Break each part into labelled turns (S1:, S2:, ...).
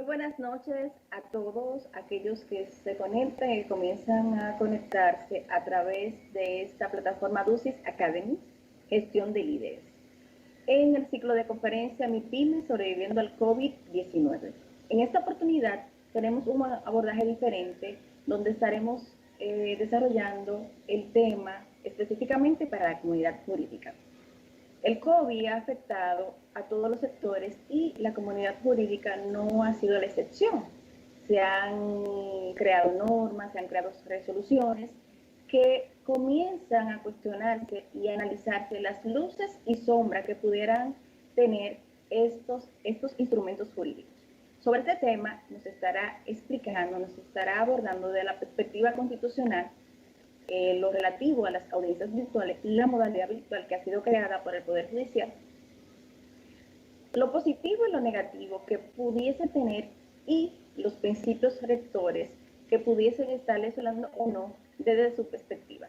S1: Muy buenas noches a todos aquellos que se conectan y comienzan a conectarse a través de esta plataforma DUCIS Academy, Gestión de Líderes, en el ciclo de conferencia Mi Pyme Sobreviviendo al COVID-19. En esta oportunidad tenemos un abordaje diferente donde estaremos desarrollando el tema específicamente para la comunidad jurídica. El COVID ha afectado a todos los sectores y la comunidad jurídica no ha sido la excepción. Se han creado normas, se han creado resoluciones que comienzan a cuestionarse y a analizarse las luces y sombras que pudieran tener estos instrumentos jurídicos. Sobre este tema nos estará explicando, nos estará abordando de la perspectiva constitucional lo relativo a las audiencias virtuales, la modalidad virtual que ha sido creada por el Poder Judicial, lo positivo y lo negativo que pudiese tener y los principios rectores que pudiesen estarles hablando o no desde su perspectiva.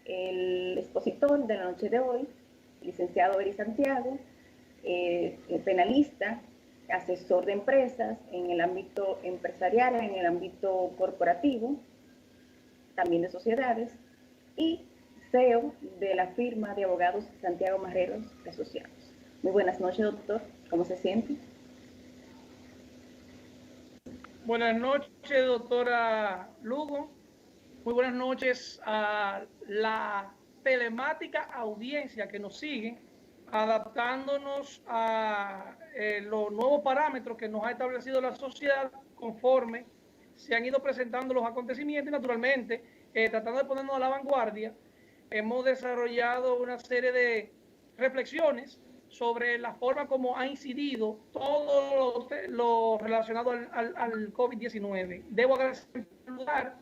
S1: El expositor de la noche de hoy, licenciado Eri Santiago, penalista, asesor de empresas en el ámbito empresarial, en el ámbito corporativo, también de sociedades, y CEO de la firma de abogados Santiago Marreros Asociados. Muy buenas noches, doctor. ¿Cómo se siente?
S2: Buenas noches, doctora Lugo. Muy buenas noches a la telemática audiencia que nos sigue, adaptándonos a los nuevos parámetros que nos ha establecido la sociedad conforme se han ido presentando los acontecimientos y naturalmente, tratando de ponernos a la vanguardia, hemos desarrollado una serie de reflexiones sobre la forma como ha incidido todo lo relacionado al COVID-19. Debo agradecer en primer lugar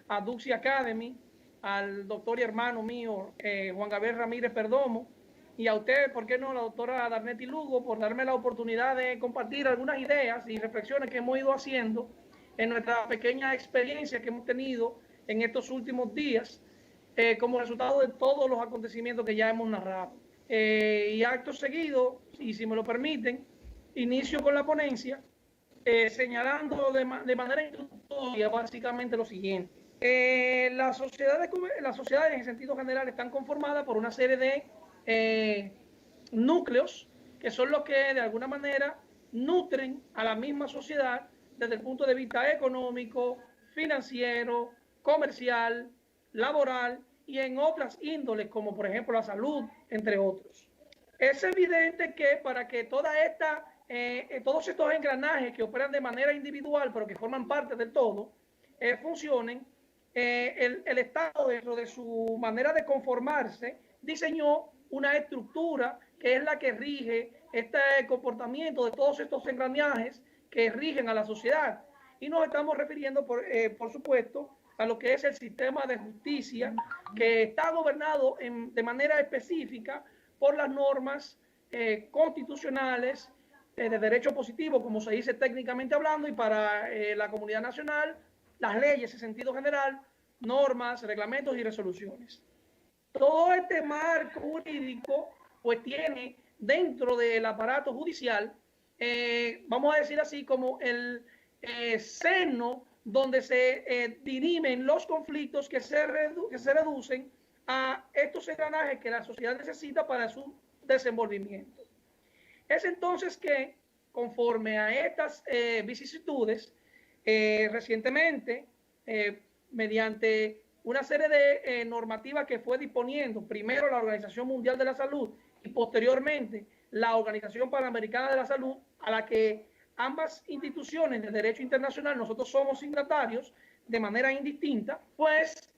S2: a DUCIS Academy, al doctor y hermano mío, Juan Gabriel Ramírez Perdomo, y a usted, ¿por qué no?, la doctora Darnetti Lugo, por darme la oportunidad de compartir algunas ideas y reflexiones que hemos ido haciendo en nuestra pequeña experiencia que hemos tenido en estos últimos días, como resultado de todos los acontecimientos que ya hemos narrado. Y acto seguido, y si me lo permiten, inicio con la ponencia, señalando de manera introductoria básicamente lo siguiente. Las sociedades en sentido general están conformadas por una serie de núcleos que son los que de alguna manera nutren a la misma sociedad desde el punto de vista económico, financiero, comercial, laboral y en otras índoles como por ejemplo la salud, entre otros. Es evidente que para que todos estos engranajes que operan de manera individual pero que forman parte del todo, funcionen, el Estado dentro de su manera de conformarse diseñó una estructura que es la que rige este comportamiento de todos estos engranajes que rigen a la sociedad. Y nos estamos refiriendo, por supuesto, a lo que es el sistema de justicia, que está gobernado de manera específica por las normas constitucionales de derecho positivo, como se dice técnicamente hablando, y para la comunidad nacional, las leyes en sentido general, normas, reglamentos y resoluciones. Todo este marco jurídico pues tiene dentro del aparato judicial, vamos a decir así, como el seno donde se dirimen los conflictos que se reducen a estos engranajes que la sociedad necesita para su desenvolvimiento. Es entonces que, conforme a estas vicisitudes, recientemente, mediante una serie de normativas que fue disponiendo, primero la Organización Mundial de la Salud y posteriormente la Organización Panamericana de la Salud, a la que ambas instituciones de derecho internacional nosotros somos signatarios de manera indistinta, pues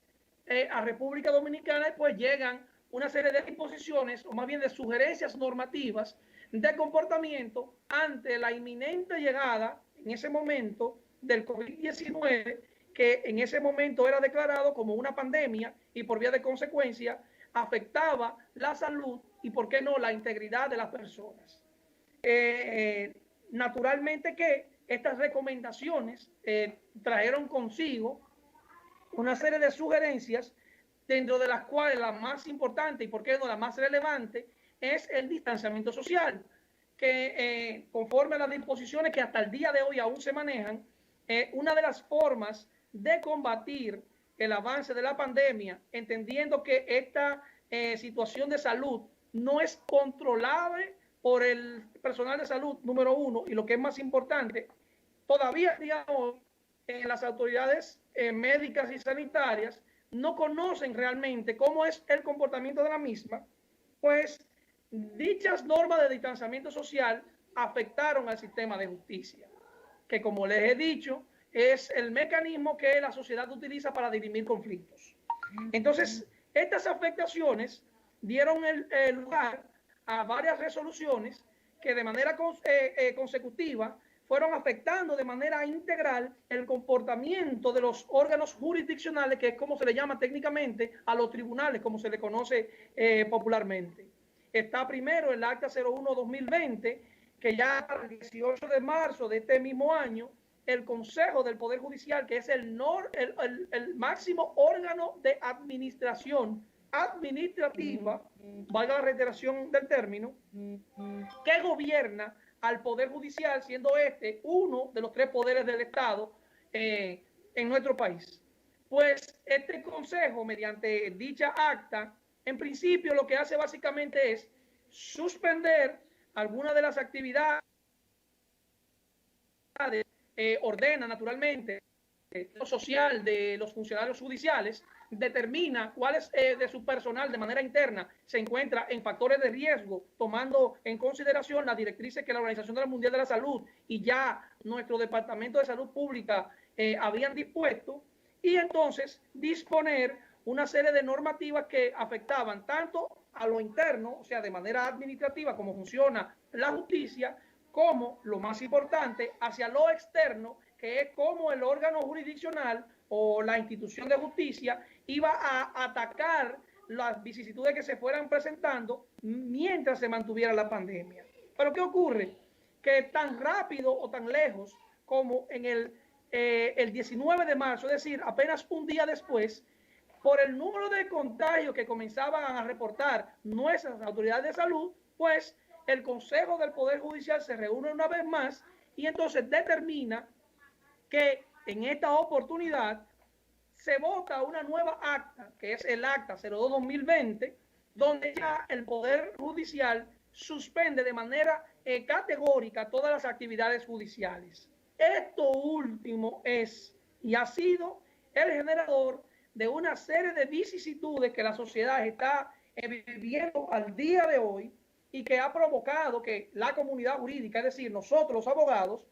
S2: a República Dominicana pues llegan una serie de disposiciones o más bien de sugerencias normativas de comportamiento ante la inminente llegada en ese momento del COVID-19, que en ese momento era declarado como una pandemia y por vía de consecuencia afectaba la salud y, por qué no, la integridad de las personas. Naturalmente que estas recomendaciones trajeron consigo una serie de sugerencias, dentro de las cuales la más importante y, por qué no, la más relevante, es el distanciamiento social, que conforme a las disposiciones que hasta el día de hoy aún se manejan, una de las formas de combatir el avance de la pandemia, entendiendo que esta situación de salud no es controlable por el personal de salud, número uno, y lo que es más importante, todavía digamos, las autoridades médicas y sanitarias no conocen realmente cómo es el comportamiento de la misma, pues dichas normas de distanciamiento social afectaron al sistema de justicia, que como les he dicho, es el mecanismo que la sociedad utiliza para dirimir conflictos. Entonces, estas afectaciones dieron el lugar a varias resoluciones que de manera consecutiva fueron afectando de manera integral el comportamiento de los órganos jurisdiccionales, que es como se le llama técnicamente a los tribunales, como se le conoce popularmente. Está primero el Acta 01-2020, que ya el 18 de marzo de este mismo año, el Consejo del Poder Judicial, que es el máximo órgano de administración administrativa, valga la reiteración del término, que gobierna al Poder Judicial, siendo este uno de los tres poderes del Estado en nuestro país. Pues este Consejo, mediante dicha acta, en principio lo que hace básicamente es suspender algunas de las actividades, ordena naturalmente lo social de los funcionarios judiciales, determina cuáles de su personal de manera interna se encuentra en factores de riesgo, tomando en consideración las directrices que la Organización Mundial de la Salud y ya nuestro Departamento de Salud Pública habían dispuesto, y entonces disponer una serie de normativas que afectaban tanto a lo interno, o sea, de manera administrativa, cómo funciona la justicia, como, lo más importante, hacia lo externo, que es como el órgano jurisdiccional o la institución de justicia iba a atacar las vicisitudes que se fueran presentando mientras se mantuviera la pandemia. Pero ¿qué ocurre? Que tan rápido o tan lejos como en el 19 de marzo, es decir, apenas un día después, por el número de contagios que comenzaban a reportar nuestras autoridades de salud, pues el Consejo del Poder Judicial se reúne una vez más y entonces determina que en esta oportunidad se vota una nueva acta, que es el Acta 02-2020, donde ya el Poder Judicial suspende de manera categórica todas las actividades judiciales. Esto último es y ha sido el generador de una serie de vicisitudes que la sociedad está viviendo al día de hoy y que ha provocado que la comunidad jurídica, es decir, nosotros los abogados,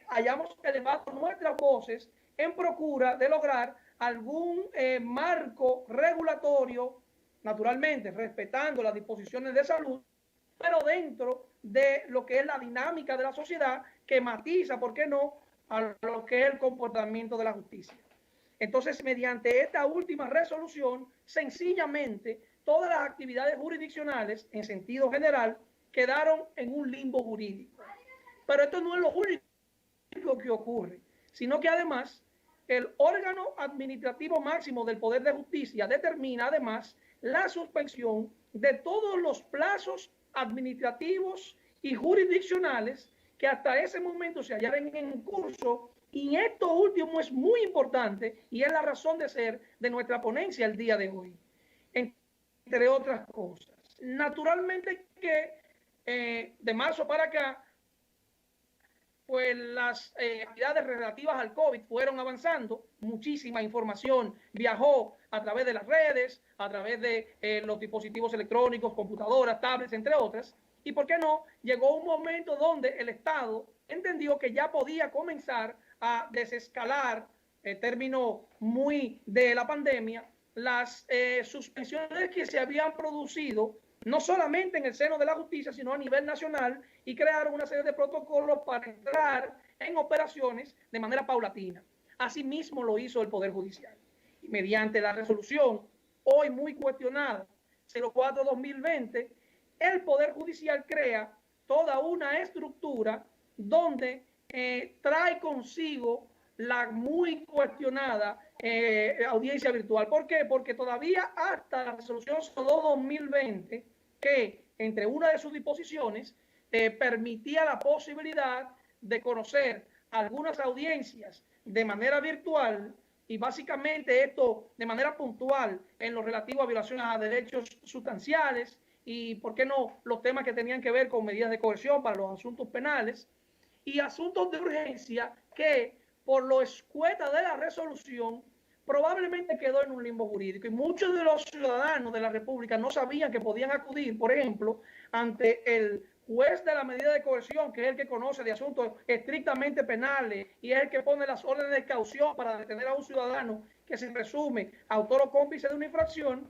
S2: hayamos elevado nuestras voces en procura de lograr algún marco regulatorio, naturalmente respetando las disposiciones de salud, pero dentro de lo que es la dinámica de la sociedad que matiza, ¿por qué no?, a lo que es el comportamiento de la justicia. Entonces, mediante esta última resolución, sencillamente, todas las actividades jurisdiccionales, en sentido general, quedaron en un limbo jurídico. Pero esto no es lo único que ocurre, sino que además el órgano administrativo máximo del Poder de Justicia determina además la suspensión de todos los plazos administrativos y jurisdiccionales que hasta ese momento se hallaban en curso, y esto último es muy importante y es la razón de ser de nuestra ponencia el día de hoy, entre otras cosas. Naturalmente que de marzo para acá, pues las actividades relativas al COVID fueron avanzando, muchísima información viajó a través de las redes, a través de los dispositivos electrónicos, computadoras, tablets, entre otras, y por qué no, llegó un momento donde el Estado entendió que ya podía comenzar a desescalar, término muy de la pandemia, las suspensiones que se habían producido no solamente en el seno de la justicia, sino a nivel nacional, y crearon una serie de protocolos para entrar en operaciones de manera paulatina. Asimismo lo hizo el Poder Judicial. Y mediante la resolución, hoy muy cuestionada, 04-2020, el Poder Judicial crea toda una estructura donde trae consigo la muy cuestionada audiencia virtual. ¿Por qué? Porque todavía hasta la resolución 02-2020, que entre una de sus disposiciones permitía la posibilidad de conocer algunas audiencias de manera virtual y básicamente esto de manera puntual en lo relativo a violaciones a derechos sustanciales y, ¿por qué no?, los temas que tenían que ver con medidas de coerción para los asuntos penales y asuntos de urgencia que, por lo escueta de la resolución, probablemente quedó en un limbo jurídico. Y muchos de los ciudadanos de la República no sabían que podían acudir, por ejemplo, ante el juez de la medida de coerción, que es el que conoce de asuntos estrictamente penales y es el que pone las órdenes de caución para detener a un ciudadano que se presume autor o cómplice de una infracción.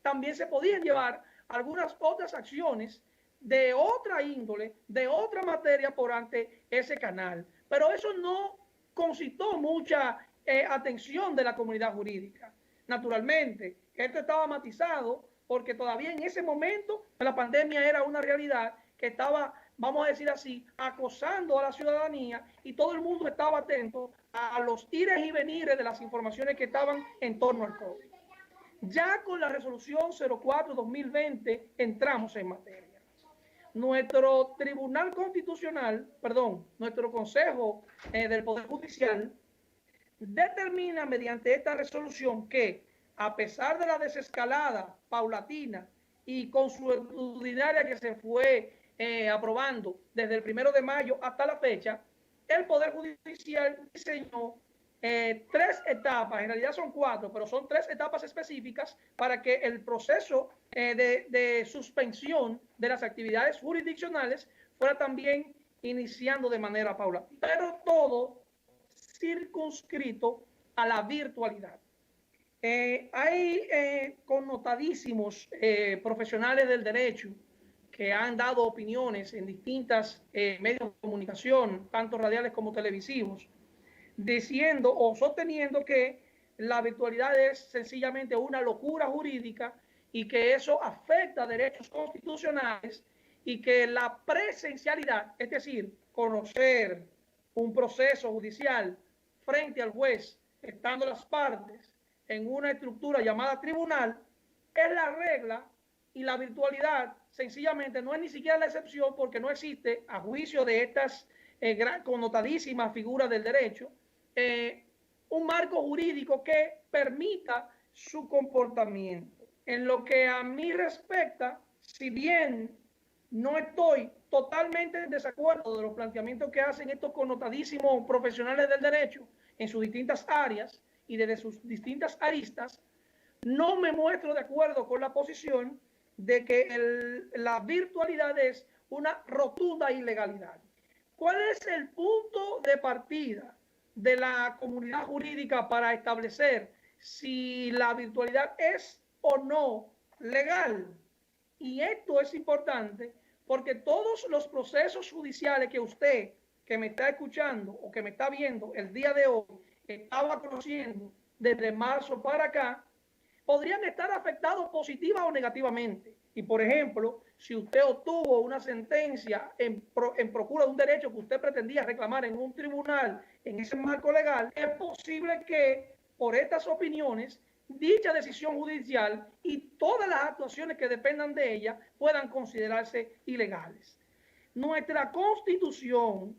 S2: También se podían llevar algunas otras acciones de otra índole, de otra materia por ante ese canal. Pero eso no concitó mucha atención de la comunidad jurídica. Naturalmente, esto estaba matizado porque todavía en ese momento la pandemia era una realidad que estaba, vamos a decir así, acosando a la ciudadanía y todo el mundo estaba atento a los ires y venires de las informaciones que estaban en torno al COVID. Ya con la resolución 04-2020 entramos en materia. Nuestro Tribunal Constitucional, nuestro Consejo del Poder Judicial determina mediante esta resolución que, a pesar de la desescalada paulatina y consuetudinaria que se fue aprobando desde el 1 de mayo hasta la fecha, el Poder Judicial diseñó 3 etapas, en realidad son 4, pero son 3 etapas específicas para que el proceso de suspensión de las actividades jurisdiccionales fuera también iniciando de manera paulatina. Pero todo circunscrito a la virtualidad. Hay connotadísimos profesionales del derecho que han dado opiniones en distintos medios de comunicación, tanto radiales como televisivos, diciendo o sosteniendo que la virtualidad es sencillamente una locura jurídica y que eso afecta derechos constitucionales y que la presencialidad, es decir, conocer un proceso judicial frente al juez, estando las partes en una estructura llamada tribunal, es la regla y la virtualidad sencillamente no es ni siquiera la excepción porque no existe, a juicio de estas connotadísimas figuras del derecho, un marco jurídico que permita su comportamiento. En lo que a mí respecta, si bien no estoy totalmente en desacuerdo de los planteamientos que hacen estos connotadísimos profesionales del derecho en sus distintas áreas y desde sus distintas aristas, no me muestro de acuerdo con la posición de que la virtualidad es una rotunda ilegalidad. ¿Cuál es el punto de partida de la comunidad jurídica para establecer si la virtualidad es o no legal? Y esto es importante porque todos los procesos judiciales que usted, que me está escuchando o que me está viendo el día de hoy, estaba conociendo desde marzo para acá, podrían estar afectados positiva o negativamente. Y, por ejemplo, si usted obtuvo una sentencia en procura de un derecho que usted pretendía reclamar en un tribunal, en ese marco legal, es posible que por estas opiniones dicha decisión judicial y todas las actuaciones que dependan de ella puedan considerarse ilegales. Nuestra Constitución,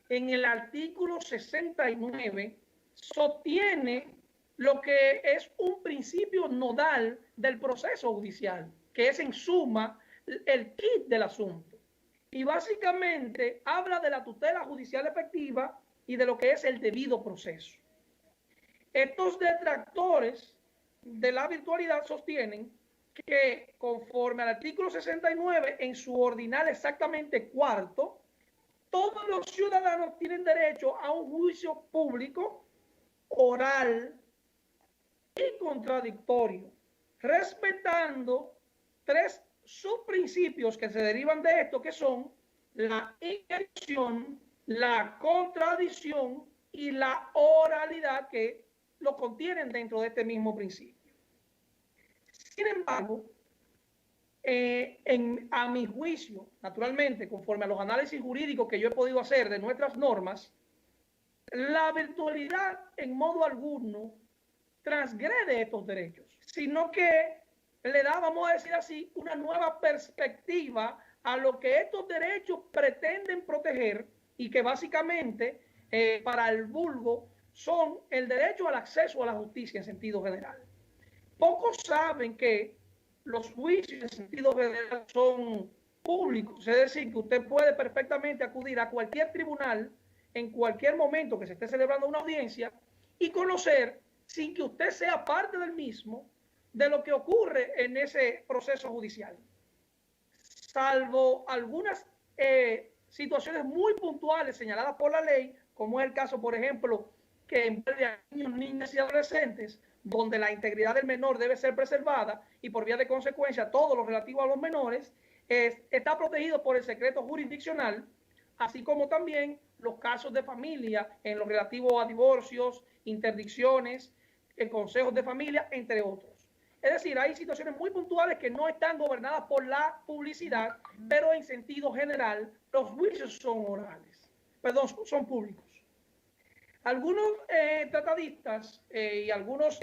S2: en el artículo 69, sostiene lo que es un principio nodal del proceso judicial, que es en suma el kit del asunto. Y básicamente habla de la tutela judicial efectiva y de lo que es el debido proceso. Estos detractores de la virtualidad sostienen que conforme al artículo 69, en su ordinal exactamente cuarto, todos los ciudadanos tienen derecho a un juicio público, oral y contradictorio, respetando 3 subprincipios que se derivan de esto, que son la intención, la contradicción y la oralidad, que lo contienen dentro de este mismo principio. Sin embargo, a mi juicio, naturalmente, conforme a los análisis jurídicos que yo he podido hacer de nuestras normas, la virtualidad en modo alguno transgrede estos derechos, sino que le da, vamos a decir así, una nueva perspectiva a lo que estos derechos pretenden proteger y que básicamente para el vulgo son el derecho al acceso a la justicia en sentido general. Pocos saben que los juicios en sentido general son públicos, es decir, que usted puede perfectamente acudir a cualquier tribunal en cualquier momento que se esté celebrando una audiencia y conocer, sin que usted sea parte del mismo, de lo que ocurre en ese proceso judicial. Salvo algunas situaciones muy puntuales señaladas por la ley, como es el caso, por ejemplo, que envuelve a niños, niñas y adolescentes, donde la integridad del menor debe ser preservada y por vía de consecuencia todo lo relativo a los menores está protegido por el secreto jurisdiccional, así como también los casos de familia en lo relativo a divorcios, interdicciones, consejos de familia, entre otros. Es decir, hay situaciones muy puntuales que no están gobernadas por la publicidad, pero en sentido general los juicios son orales, perdón, son públicos. Algunos tratadistas y algunos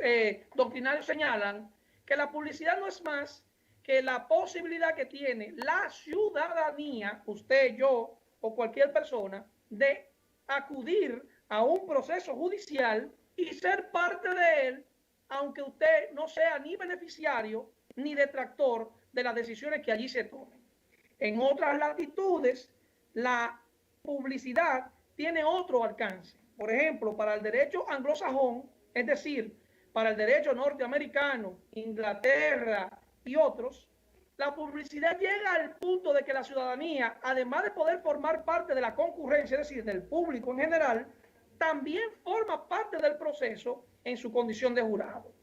S2: doctrinarios señalan que la publicidad no es más que la posibilidad que tiene la ciudadanía, usted, yo o cualquier persona, de acudir a un proceso judicial y ser parte de él, aunque usted no sea ni beneficiario ni detractor de las decisiones que allí se tomen. En otras latitudes, la publicidad tiene otro alcance. Por ejemplo, para el derecho anglosajón, es decir, para el derecho norteamericano, Inglaterra y otros, la publicidad llega al punto de que la ciudadanía, además de poder formar parte de la concurrencia, es decir, del público en general, también forma parte del proceso en su condición de jurado.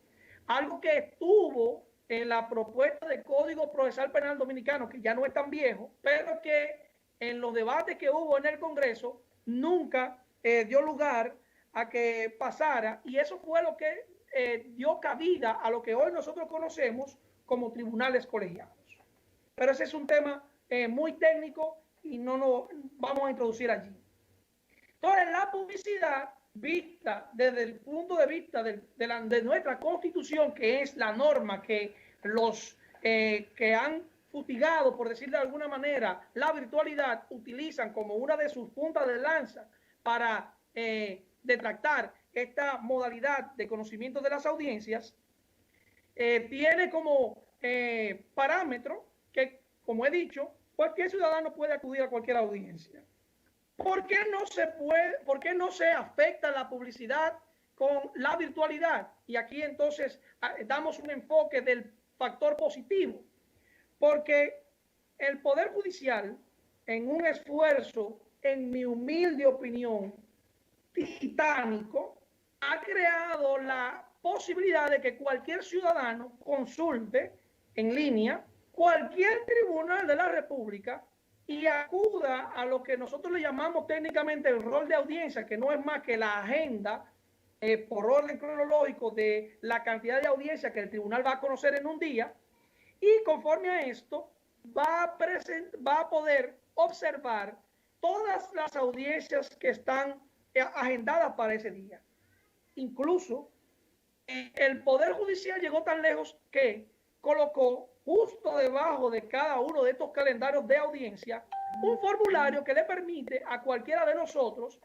S2: Algo que estuvo en la propuesta de Código Procesal Penal Dominicano, que ya no es tan viejo, pero que en los debates que hubo en el Congreso nunca dio lugar a que pasara, y eso fue lo que dio cabida a lo que hoy nosotros conocemos como tribunales colegiados. Pero ese es un tema muy técnico y no nos vamos a introducir allí. Entonces, la publicidad, vista desde el punto de vista de nuestra Constitución, que es la norma que los que han futigado, por decir de alguna manera, la virtualidad, utilizan como una de sus puntas de lanza para detractar esta modalidad de conocimiento de las audiencias, tiene como parámetro que, como he dicho, cualquier ciudadano puede acudir a cualquier audiencia. ¿Por qué no se afecta la publicidad con la virtualidad? Y aquí entonces damos un enfoque del factor positivo, porque el Poder Judicial, en un esfuerzo, en mi humilde opinión, titánico, ha creado la posibilidad de que cualquier ciudadano consulte en línea cualquier tribunal de la República y acuda a lo que nosotros le llamamos técnicamente el rol de audiencia, que no es más que la agenda por orden cronológico de la cantidad de audiencias que el tribunal va a conocer en un día, y conforme a esto va a poder observar todas las audiencias que están agendadas para ese día. Incluso el Poder Judicial llegó tan lejos que colocó justo debajo de cada uno de estos calendarios de audiencia un formulario que le permite a cualquiera de nosotros,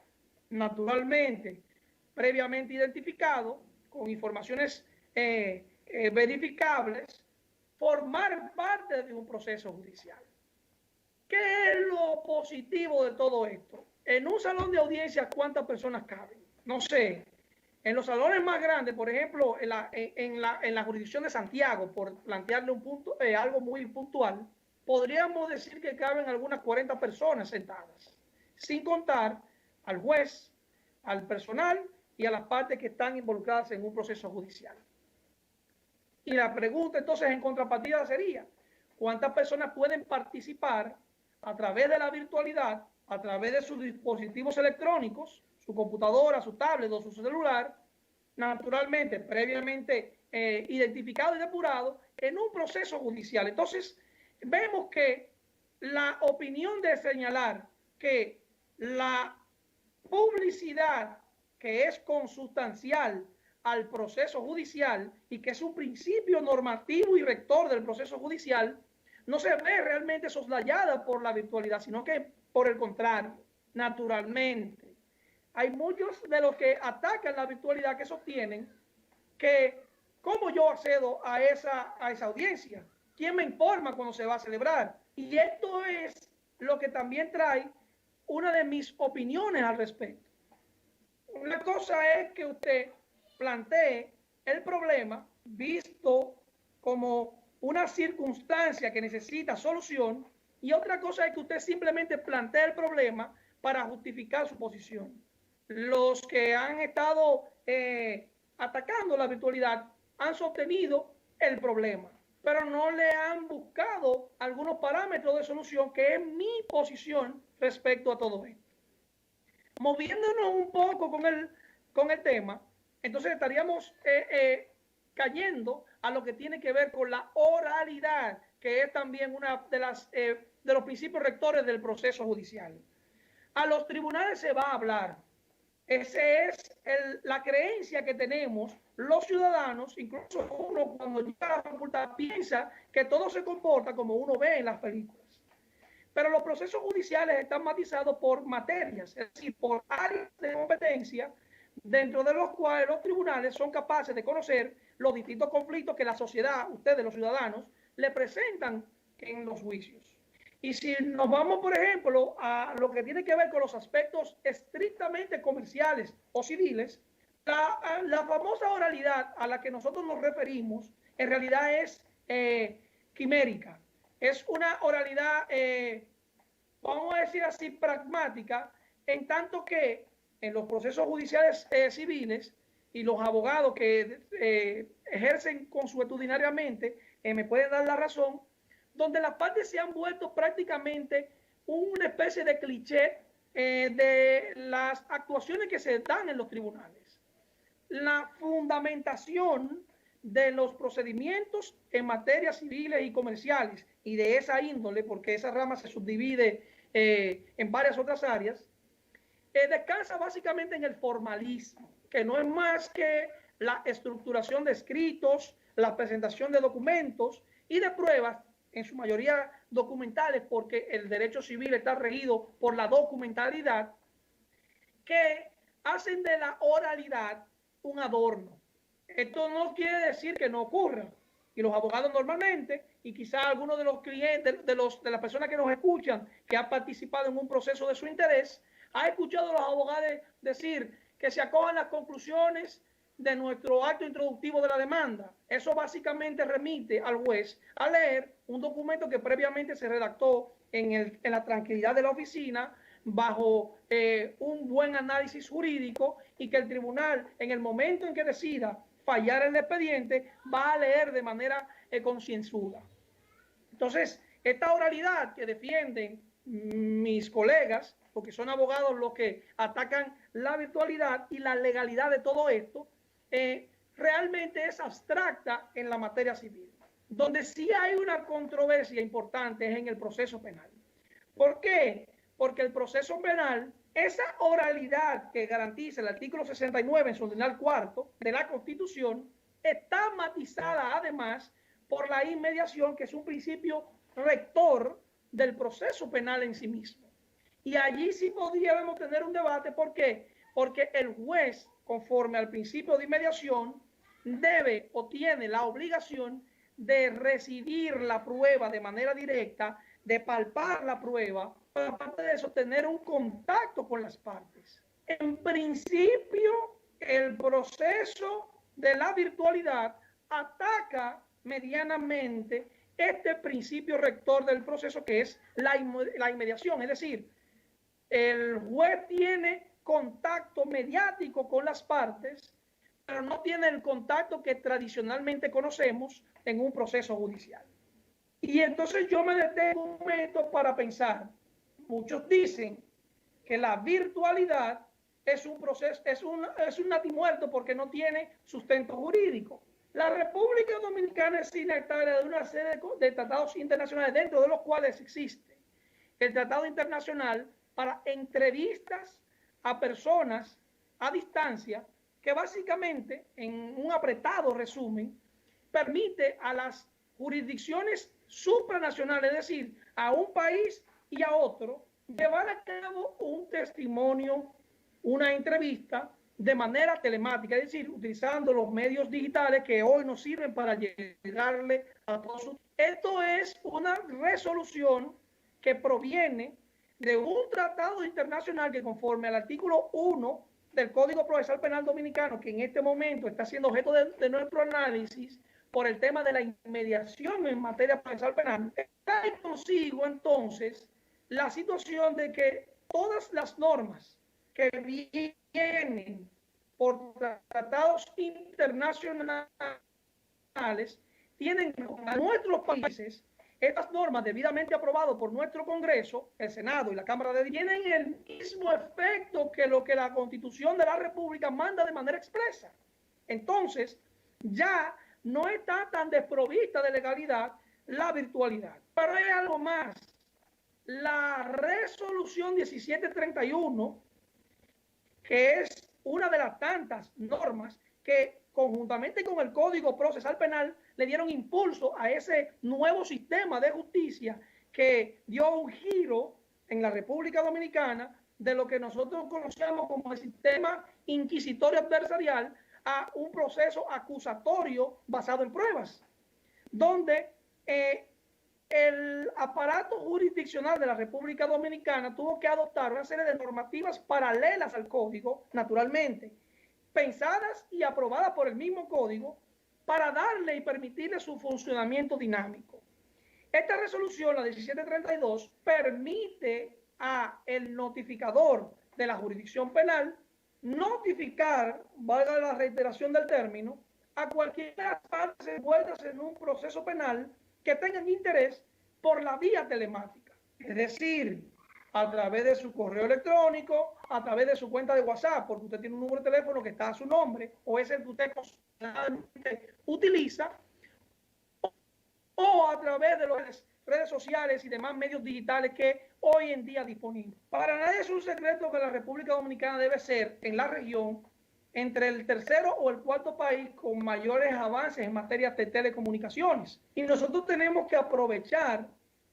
S2: naturalmente previamente identificado, con informaciones verificables, formar parte de un proceso judicial. ¿Qué es lo positivo de todo esto? En un salón de audiencias, ¿cuántas personas caben? No sé. En los salones más grandes, por ejemplo, en la jurisdicción de Santiago, por plantearle un punto, algo muy puntual, podríamos decir que caben algunas 40 personas sentadas, sin contar al juez, al personal y a las partes que están involucradas en un proceso judicial. Y la pregunta entonces en contrapartida sería, ¿cuántas personas pueden participar a través de la virtualidad, a través de sus dispositivos electrónicos, su computadora, su tablet o su celular, naturalmente, previamente identificado y depurado, en un proceso judicial? Entonces, vemos que la opinión de señalar que la publicidad, que es consustancial al proceso judicial y que es un principio normativo y rector del proceso judicial, no se ve realmente soslayada por la virtualidad, sino que por el contrario, naturalmente. Hay muchos de los que atacan la virtualidad que sostienen que cómo yo accedo a esa audiencia, quién me informa cuando se va a celebrar. Y esto es lo que también trae una de mis opiniones al respecto. Una cosa es que usted plantee el problema visto como una circunstancia que necesita solución, y otra cosa es que usted simplemente plantee el problema para justificar su posición. Los que han estado atacando la virtualidad han sostenido el problema, pero no le han buscado algunos parámetros de solución, que es mi posición respecto a todo esto. Moviéndonos un poco con el tema, entonces estaríamos cayendo a lo que tiene que ver con la oralidad, que es también una de los principios rectores del proceso judicial. A los tribunales se va a hablar. Esa es la creencia que tenemos los ciudadanos. Incluso uno, cuando llega a la facultad, piensa que todo se comporta como uno ve en las películas. Pero los procesos judiciales están matizados por materias, es decir, por áreas de competencia, dentro de los cuales los tribunales son capaces de conocer los distintos conflictos que la sociedad, ustedes los ciudadanos, le presentan en los juicios. Y si nos vamos, por ejemplo, a lo que tiene que ver con los aspectos estrictamente comerciales o civiles, la famosa oralidad a la que nosotros nos referimos en realidad es quimérica. Es una oralidad, vamos a decir así, pragmática, en tanto que en los procesos judiciales civiles, y los abogados que ejercen consuetudinariamente me pueden dar la razón, donde las partes se han vuelto prácticamente una especie de cliché de las actuaciones que se dan en los tribunales. La fundamentación de los procedimientos en materia civiles y comerciales y de esa índole, porque esa rama se subdivide en varias otras áreas, descansa básicamente en el formalismo, que no es más que la estructuración de escritos, la presentación de documentos y de pruebas, en su mayoría documentales, porque el derecho civil está regido por la documentalidad, que hacen de la oralidad un adorno. Esto no quiere decir que no ocurra. Y los abogados normalmente, y quizás algunos de los clientes, de las personas que nos escuchan, que han participado en un proceso de su interés, ha escuchado a los abogados decir que se acojan las conclusiones de nuestro acto introductivo de la demanda. Eso básicamente remite al juez a leer un documento que previamente se redactó en la tranquilidad de la oficina, bajo un buen análisis jurídico, y que el tribunal, en el momento en que decida fallar el expediente, va a leer de manera concienzuda. Entonces, esta oralidad que defienden mis colegas, porque son abogados los que atacan la virtualidad y la legalidad de todo esto, realmente es abstracta en la materia civil. Donde sí hay una controversia importante es en el proceso penal. ¿Por qué? Porque el proceso penal, esa oralidad que garantiza el artículo 69 en su ordinal cuarto de la Constitución, está matizada además por la inmediación, que es un principio rector del proceso penal en sí mismo. Y allí sí podríamos tener un debate. ¿Por qué? Porque el juez, conforme al principio de inmediación, debe o tiene la obligación de recibir la prueba de manera directa, de palpar la prueba, pero aparte de eso, tener un contacto con las partes. En principio, el proceso de la virtualidad ataca medianamente este principio rector del proceso, que es la inmediación. Es decir, el juez tiene contacto mediático con las partes, pero no tiene el contacto que tradicionalmente conocemos en un proceso judicial. Y entonces yo me detengo un momento para pensar. Muchos dicen que la virtualidad es un proceso, es un natimuerto porque no tiene sustento jurídico. La República Dominicana es signataria de una serie de tratados internacionales, dentro de los cuales existe el Tratado Internacional para entrevistas a personas a distancia, que básicamente, en un apretado resumen, permite a las jurisdicciones supranacionales, es decir, a un país y a otro, llevar a cabo un testimonio, una entrevista de manera telemática, es decir, utilizando los medios digitales que hoy nos sirven para llegarle a todos. Esto es una resolución que proviene de un tratado internacional que, conforme al artículo 1 del Código Procesal Penal Dominicano, que en este momento está siendo objeto de nuestro análisis por el tema de la inmediación en materia procesal penal, trae consigo entonces la situación de que todas las normas que vienen por tratados internacionales tienen a nuestros países estas normas debidamente aprobadas por nuestro Congreso, el Senado y la Cámara de Diputados, tienen el mismo efecto que lo que la Constitución de la República manda de manera expresa. Entonces, ya no está tan desprovista de legalidad la virtualidad. Pero hay algo más. La resolución 1731, que es una de las tantas normas que conjuntamente con el Código Procesal Penal le dieron impulso a ese nuevo sistema de justicia que dio un giro en la República Dominicana de lo que nosotros conocemos como el sistema inquisitorio adversarial a un proceso acusatorio basado en pruebas, donde el aparato jurisdiccional de la República Dominicana tuvo que adoptar una serie de normativas paralelas al código, naturalmente, pensadas y aprobadas por el mismo código para darle y permitirle su funcionamiento dinámico. Esta resolución, la 1732, permite a el notificador de la jurisdicción penal notificar, valga la reiteración del término, a cualquier parte envueltas en un proceso penal que tengan interés por la vía telemática. Es decir, a través de su correo electrónico, a través de su cuenta de WhatsApp, porque usted tiene un número de teléfono que está a su nombre, o es el que usted constantemente utiliza, o a través de las redes sociales y demás medios digitales que hoy en día disponibles. Para nadie es un secreto que la República Dominicana debe ser, en la región, entre el tercero o el cuarto país con mayores avances en materia de telecomunicaciones. Y nosotros tenemos que aprovechar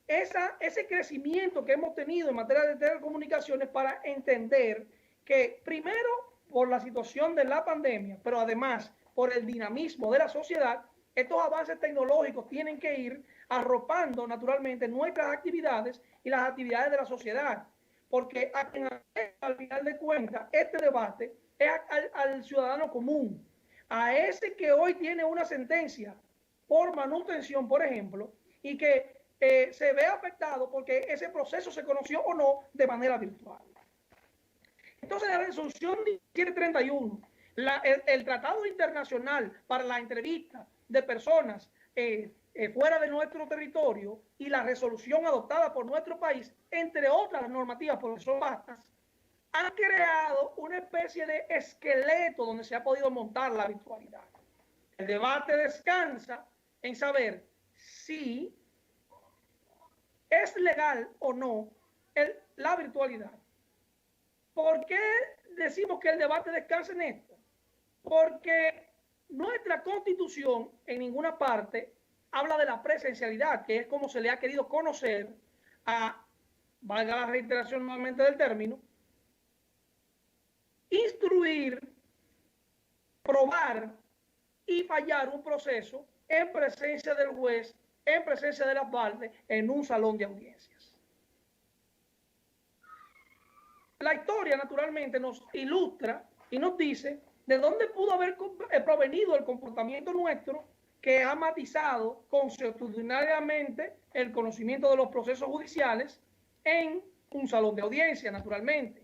S2: ese crecimiento que hemos tenido en materia de telecomunicaciones para entender que, primero, por la situación de la pandemia, pero además por el dinamismo de la sociedad, estos avances tecnológicos tienen que ir arropando naturalmente nuestras actividades y las actividades de la sociedad. Porque al final de cuentas, este debate es al ciudadano común, a ese que hoy tiene una sentencia por manutención, por ejemplo, y que se ve afectado porque ese proceso se conoció o no de manera virtual. Entonces, la resolución 1731, el tratado internacional para la entrevista de personas fuera de nuestro territorio y la resolución adoptada por nuestro país, entre otras normativas, porque son vastas, han creado una especie de esqueleto donde se ha podido montar la virtualidad. El debate descansa en saber si es legal o no la virtualidad. ¿Por qué decimos que el debate descansa en esto? Porque nuestra Constitución en ninguna parte habla de la presencialidad, que es como se le ha querido conocer a, valga la reiteración nuevamente del término, instruir, probar y fallar un proceso en presencia del juez, en presencia de las partes, en un salón de audiencias. La historia, naturalmente, nos ilustra y nos dice de dónde pudo haber provenido el comportamiento nuestro que ha matizado consuetudinariamente el conocimiento de los procesos judiciales en un salón de audiencia, naturalmente.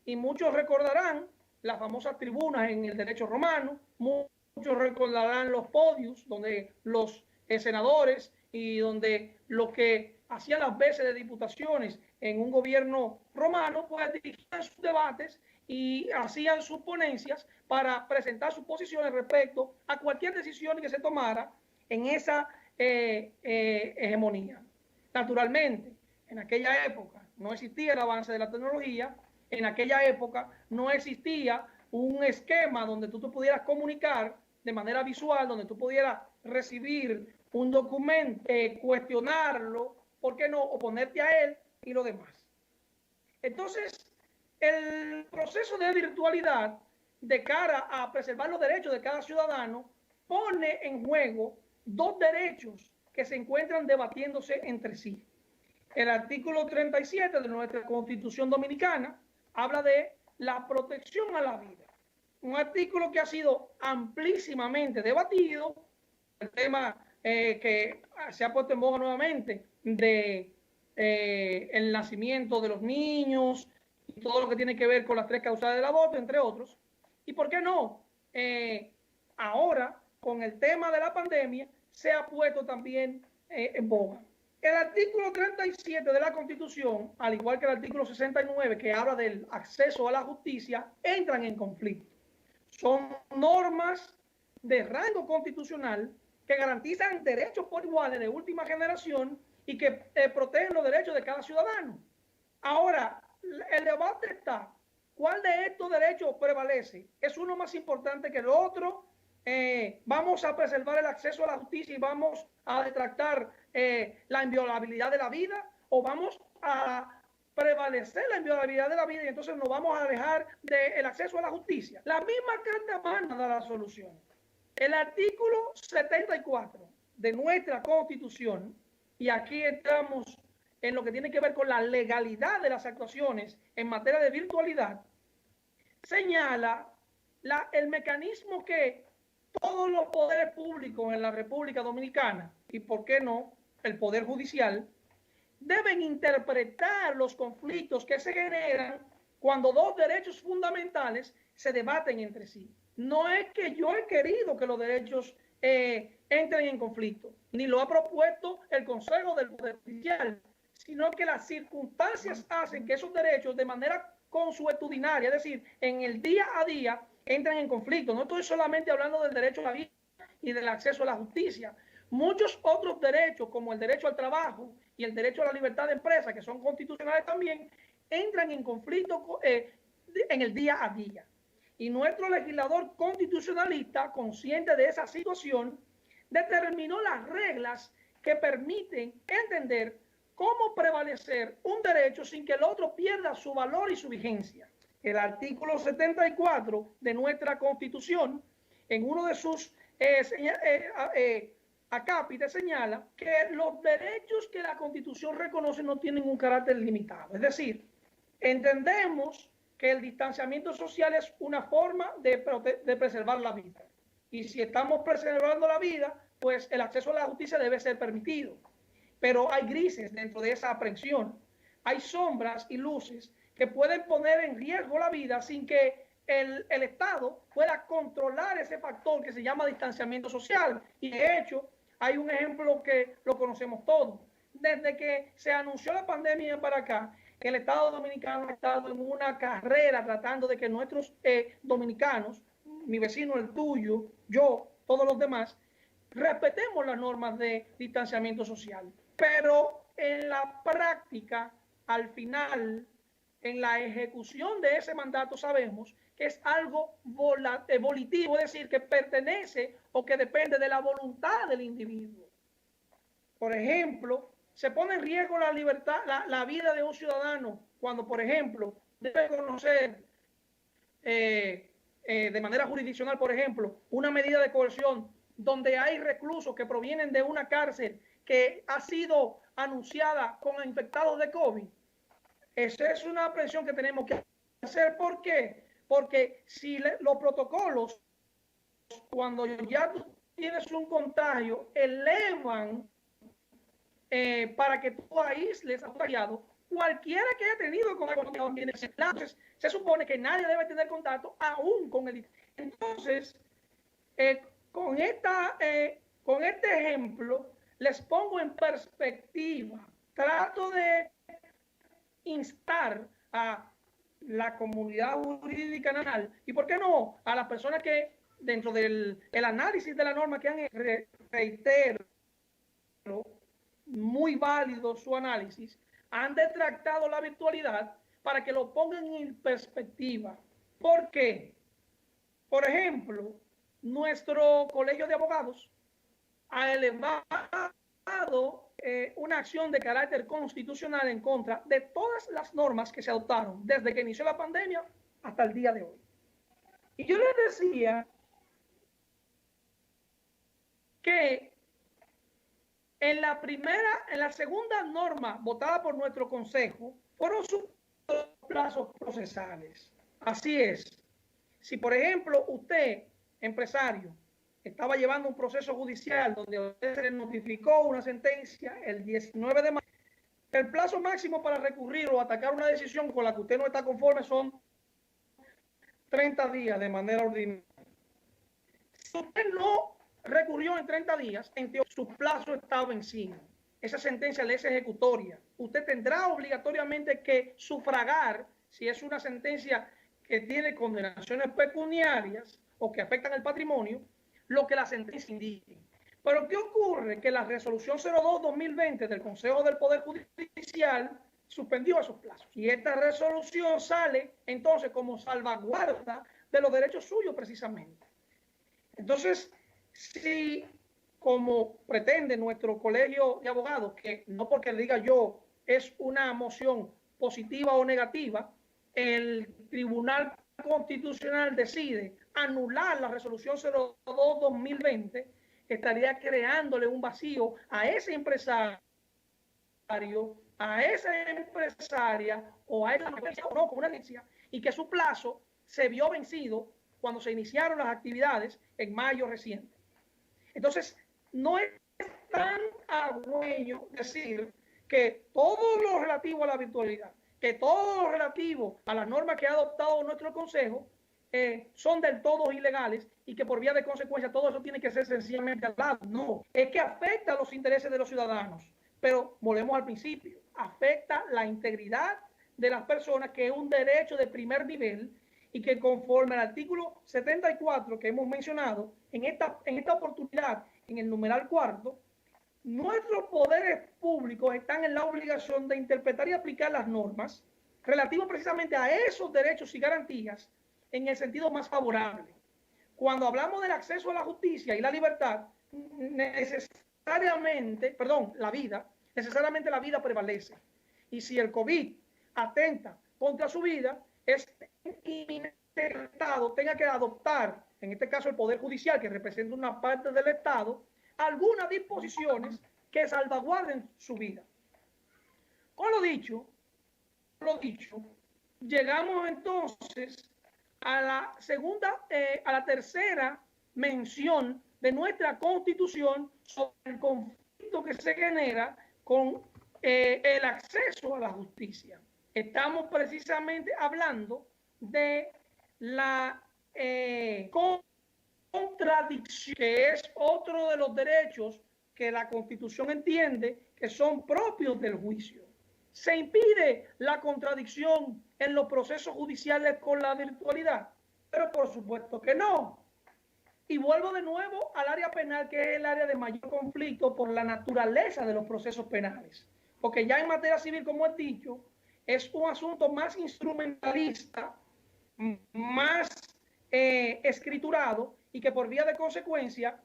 S2: Y muchos recordarán las famosas tribunas en el derecho romano, muchos recordarán los podios donde los senadores y donde los que hacían las veces de diputaciones en un gobierno romano, pues dirigían sus debates y hacían sus ponencias para presentar sus posiciones respecto a cualquier decisión que se tomara en esa hegemonía. Naturalmente, en aquella época no existía el avance de la tecnología, en aquella época no existía un esquema donde tú te pudieras comunicar de manera visual, donde tú pudieras recibir un documento, cuestionarlo, ¿por qué no oponerte a él y lo demás? Entonces, el proceso de virtualidad de cara a preservar los derechos de cada ciudadano pone en juego dos derechos que se encuentran debatiéndose entre sí. El artículo 37 de nuestra Constitución Dominicana habla de la protección a la vida. Un artículo que ha sido amplísimamente debatido, el tema que se ha puesto en boga nuevamente de el nacimiento de los niños y todo lo que tiene que ver con las 3 causales del aborto, entre otros. Y por qué no, ahora con el tema de la pandemia se ha puesto también en boga. El artículo 37 de la Constitución, al igual que el artículo 69, que habla del acceso a la justicia, entran en conflicto. Son normas de rango constitucional que garantizan derechos por iguales de última generación y que protegen los derechos de cada ciudadano. Ahora, el debate está, ¿cuál de estos derechos prevalece? ¿Es uno más importante que el otro? ¿Vamos a preservar el acceso a la justicia y vamos a detractar la inviolabilidad de la vida? ¿O vamos a prevalecer la inviolabilidad de la vida y entonces nos vamos a alejar del acceso a la justicia? La misma Carta Magna da la solución. El artículo 74 de nuestra Constitución, y aquí entramos en lo que tiene que ver con la legalidad de las actuaciones en materia de virtualidad, señala el mecanismo que todos los poderes públicos en la República Dominicana, y por qué no el Poder Judicial, deben interpretar los conflictos que se generan cuando dos derechos fundamentales se debaten entre sí. No es que yo he querido que los derechos entren en conflicto, ni lo ha propuesto el Consejo del Poder Judicial, sino que las circunstancias hacen que esos derechos de manera consuetudinaria, es decir, en el día a día, entran en conflicto. No estoy solamente hablando del derecho a la vida y del acceso a la justicia. Muchos otros derechos, como el derecho al trabajo y el derecho a la libertad de empresa, que son constitucionales también, entran en conflicto en el día a día. Y nuestro legislador constitucionalista, consciente de esa situación, determinó las reglas que permiten entender cómo prevalecer un derecho sin que el otro pierda su valor y su vigencia. El artículo 74 de nuestra Constitución, en uno de sus acápites, señala que los derechos que la Constitución reconoce no tienen un carácter limitado. Es decir, entendemos que el distanciamiento social es una forma de preservar la vida. Y si estamos preservando la vida, pues el acceso a la justicia debe ser permitido. Pero hay grises dentro de esa aprehensión. Hay sombras y luces que pueden poner en riesgo la vida sin que el Estado pueda controlar ese factor que se llama distanciamiento social. Y de hecho, hay un ejemplo que lo conocemos todos. Desde que se anunció la pandemia para acá, el Estado dominicano ha estado en una carrera tratando de que nuestros dominicanos, mi vecino, el tuyo, yo, todos los demás, respetemos las normas de distanciamiento social. Pero en la práctica, al final, en la ejecución de ese mandato, sabemos que es algo volitivo, es decir, que pertenece o que depende de la voluntad del individuo. Por ejemplo, se pone en riesgo la libertad, la vida de un ciudadano cuando, por ejemplo, debe conocer de manera jurisdiccional, por ejemplo, una medida de coerción donde hay reclusos que provienen de una cárcel que ha sido anunciada con infectados de COVID. Esa es una presión que tenemos que hacer. ¿Por qué? Porque si los protocolos, cuando ya tú tienes un contagio, elevan para que tú aísles a contagiado, cualquiera que haya tenido contacto, entonces se supone que nadie debe tener contacto aún con el. Entonces, con este ejemplo, les pongo en perspectiva, trato de instar a la comunidad jurídica nacional y, ¿por qué no?, a las personas que dentro del análisis de la norma que han reitero, muy válido su análisis, han detractado la virtualidad para que lo pongan en perspectiva. ¿Por qué? Por ejemplo, nuestro colegio de abogados ha elevado una acción de carácter constitucional en contra de todas las normas que se adoptaron desde que inició la pandemia hasta el día de hoy. Y yo les decía que en la segunda norma votada por nuestro Consejo fueron sus plazos procesales. Así es. Si, por ejemplo, usted, empresario, estaba llevando un proceso judicial donde se le notificó una sentencia el 19 de mayo, el plazo máximo para recurrir o atacar una decisión con la que usted no está conforme son 30 días de manera ordinaria. Si usted no recurrió en 30 días, en teoría su plazo está vencido. Esa sentencia le es ejecutoria. Usted tendrá obligatoriamente que sufragar, si es una sentencia que tiene condenaciones pecuniarias o que afectan el patrimonio, lo que la sentencia indique. Pero ¿qué ocurre? Que la resolución 02-2020 del Consejo del Poder Judicial suspendió esos plazos. Y esta resolución sale entonces como salvaguarda de los derechos suyos precisamente. Entonces, si como pretende nuestro colegio de abogados, que no porque le diga yo es una moción positiva o negativa, el Tribunal Constitucional decide anular la resolución 02-2020, estaría creándole un vacío a ese empresario, a esa empresaria o a esa empresa o no, como una agencia, y que su plazo se vio vencido cuando se iniciaron las actividades en mayo reciente. Entonces, no es tan halagüeño decir que todo lo relativo a la virtualidad, que todo lo relativo a las normas que ha adoptado nuestro Consejo son del todo ilegales y que por vía de consecuencia todo eso tiene que ser sencillamente hablado. No, es que afecta a los intereses de los ciudadanos, pero volvemos al principio, afecta la integridad de las personas, que es un derecho de primer nivel y que conforme al artículo 74 que hemos mencionado, en esta oportunidad, en el numeral 4, nuestros poderes públicos están en la obligación de interpretar y aplicar las normas relativas precisamente a esos derechos y garantías en el sentido más favorable. Cuando hablamos del acceso a la justicia y la libertad, necesariamente la vida prevalece. Y si el COVID atenta contra su vida, es inminente que el Estado tenga que adoptar, en este caso el Poder Judicial, que representa una parte del Estado, algunas disposiciones que salvaguarden su vida. Con lo dicho, llegamos entonces a la tercera mención de nuestra Constitución sobre el conflicto que se genera con el acceso a la justicia. Estamos precisamente hablando de la contradicción, que es otro de los derechos que la Constitución entiende que son propios del juicio. ¿Se impide la contradicción en los procesos judiciales con la virtualidad? Pero por supuesto que no. Y vuelvo de nuevo al área penal, que es el área de mayor conflicto por la naturaleza de los procesos penales. Porque ya en materia civil, como he dicho, es un asunto más instrumentalista, más escriturado, y que por vía de consecuencia,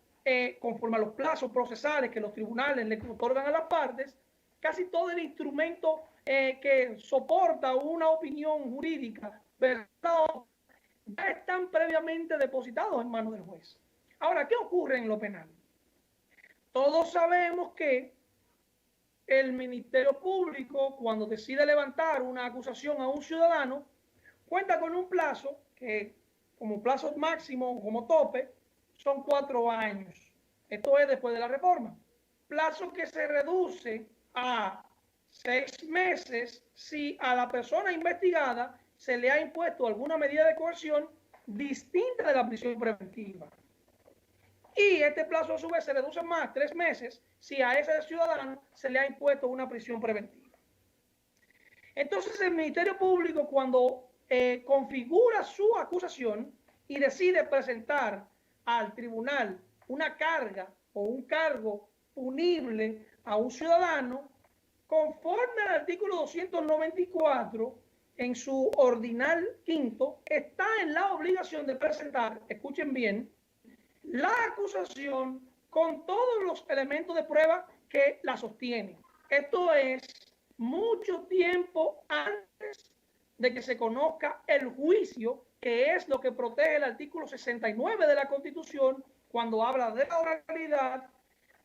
S2: conforme a los plazos procesales que los tribunales le otorgan a las partes, casi todo el instrumento que soporta una opinión jurídica, ¿verdad?, ya están previamente depositados en manos del juez. Ahora, ¿qué ocurre en lo penal? Todos sabemos que el Ministerio Público, cuando decide levantar una acusación a un ciudadano, cuenta con un plazo que, como plazo máximo, como tope, son 4 años. Esto es después de la reforma. Plazo que se reduce a 6 meses si a la persona investigada se le ha impuesto alguna medida de coerción distinta de la prisión preventiva. Y este plazo a su vez se reduce más, 3 meses, si a ese ciudadano se le ha impuesto una prisión preventiva. Entonces el Ministerio Público, cuando configura su acusación y decide presentar al tribunal una carga o un cargo punible a un ciudadano, conforme al artículo 294, en su ordinal quinto, está en la obligación de presentar, escuchen bien, la acusación con todos los elementos de prueba que la sostienen. Esto es mucho tiempo antes de que se conozca el juicio, que es lo que protege el artículo 69 de la Constitución cuando habla de la oralidad,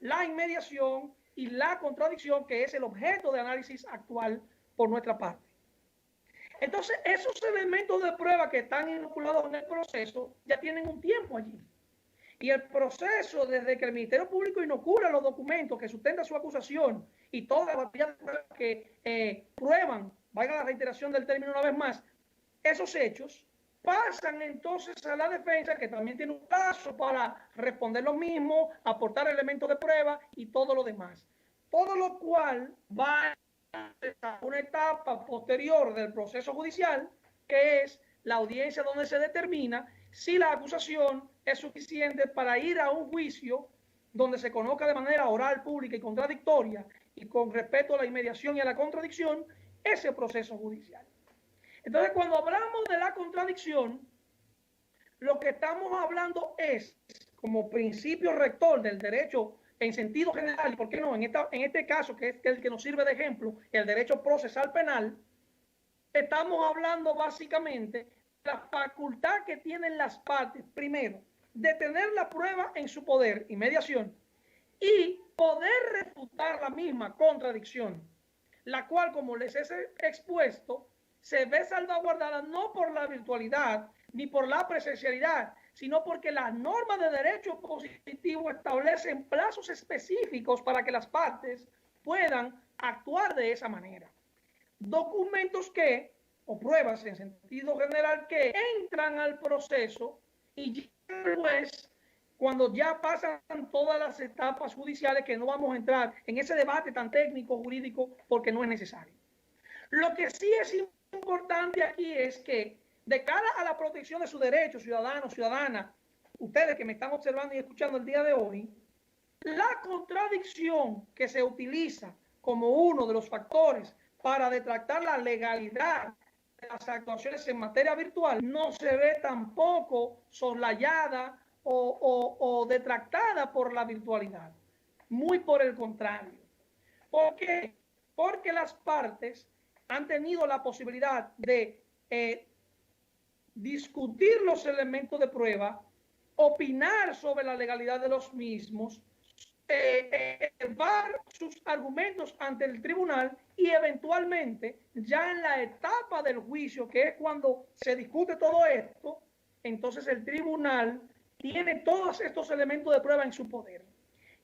S2: la inmediación y la contradicción, que es el objeto de análisis actual por nuestra parte. Entonces, esos elementos de prueba que están inoculados en el proceso ya tienen un tiempo allí. Y el proceso, desde que el Ministerio Público inocula los documentos que sustentan su acusación y todas las baterías que prueban, valga la reiteración del término una vez más, esos hechos, pasan entonces a la defensa, que también tiene un plazo para responder lo mismo, aportar elementos de prueba y todo lo demás. Todo lo cual va a una etapa posterior del proceso judicial, que es la audiencia donde se determina si la acusación es suficiente para ir a un juicio donde se conozca de manera oral, pública y contradictoria y con respeto a la inmediación y a la contradicción ese proceso judicial. Entonces, cuando hablamos de la contradicción, lo que estamos hablando es, como principio rector del derecho en sentido general, y por qué no, en este caso, que es el que nos sirve de ejemplo, el derecho procesal penal, estamos hablando básicamente de la facultad que tienen las partes, primero, de tener la prueba en su poder y mediación, y poder refutar la misma contradicción, la cual, como les he expuesto, se ve salvaguardada no por la virtualidad ni por la presencialidad, sino porque las normas de derecho positivo establecen plazos específicos para que las partes puedan actuar de esa manera. Documentos que, o pruebas en sentido general, que entran al proceso y después, cuando ya pasan todas las etapas judiciales, que no vamos a entrar en ese debate tan técnico, jurídico, porque no es necesario. Lo que sí es importante aquí es que, de cara a la protección de sus derechos, ciudadanos, ciudadanas, ustedes que me están observando y escuchando el día de hoy, la contradicción que se utiliza como uno de los factores para detractar la legalidad de las actuaciones en materia virtual no se ve tampoco soslayada o detractada por la virtualidad. Muy por el contrario. ¿Por qué? Porque las partes han tenido la posibilidad de discutir los elementos de prueba, opinar sobre la legalidad de los mismos, llevar sus argumentos ante el tribunal y eventualmente, ya en la etapa del juicio, que es cuando se discute todo esto, entonces el tribunal tiene todos estos elementos de prueba en su poder.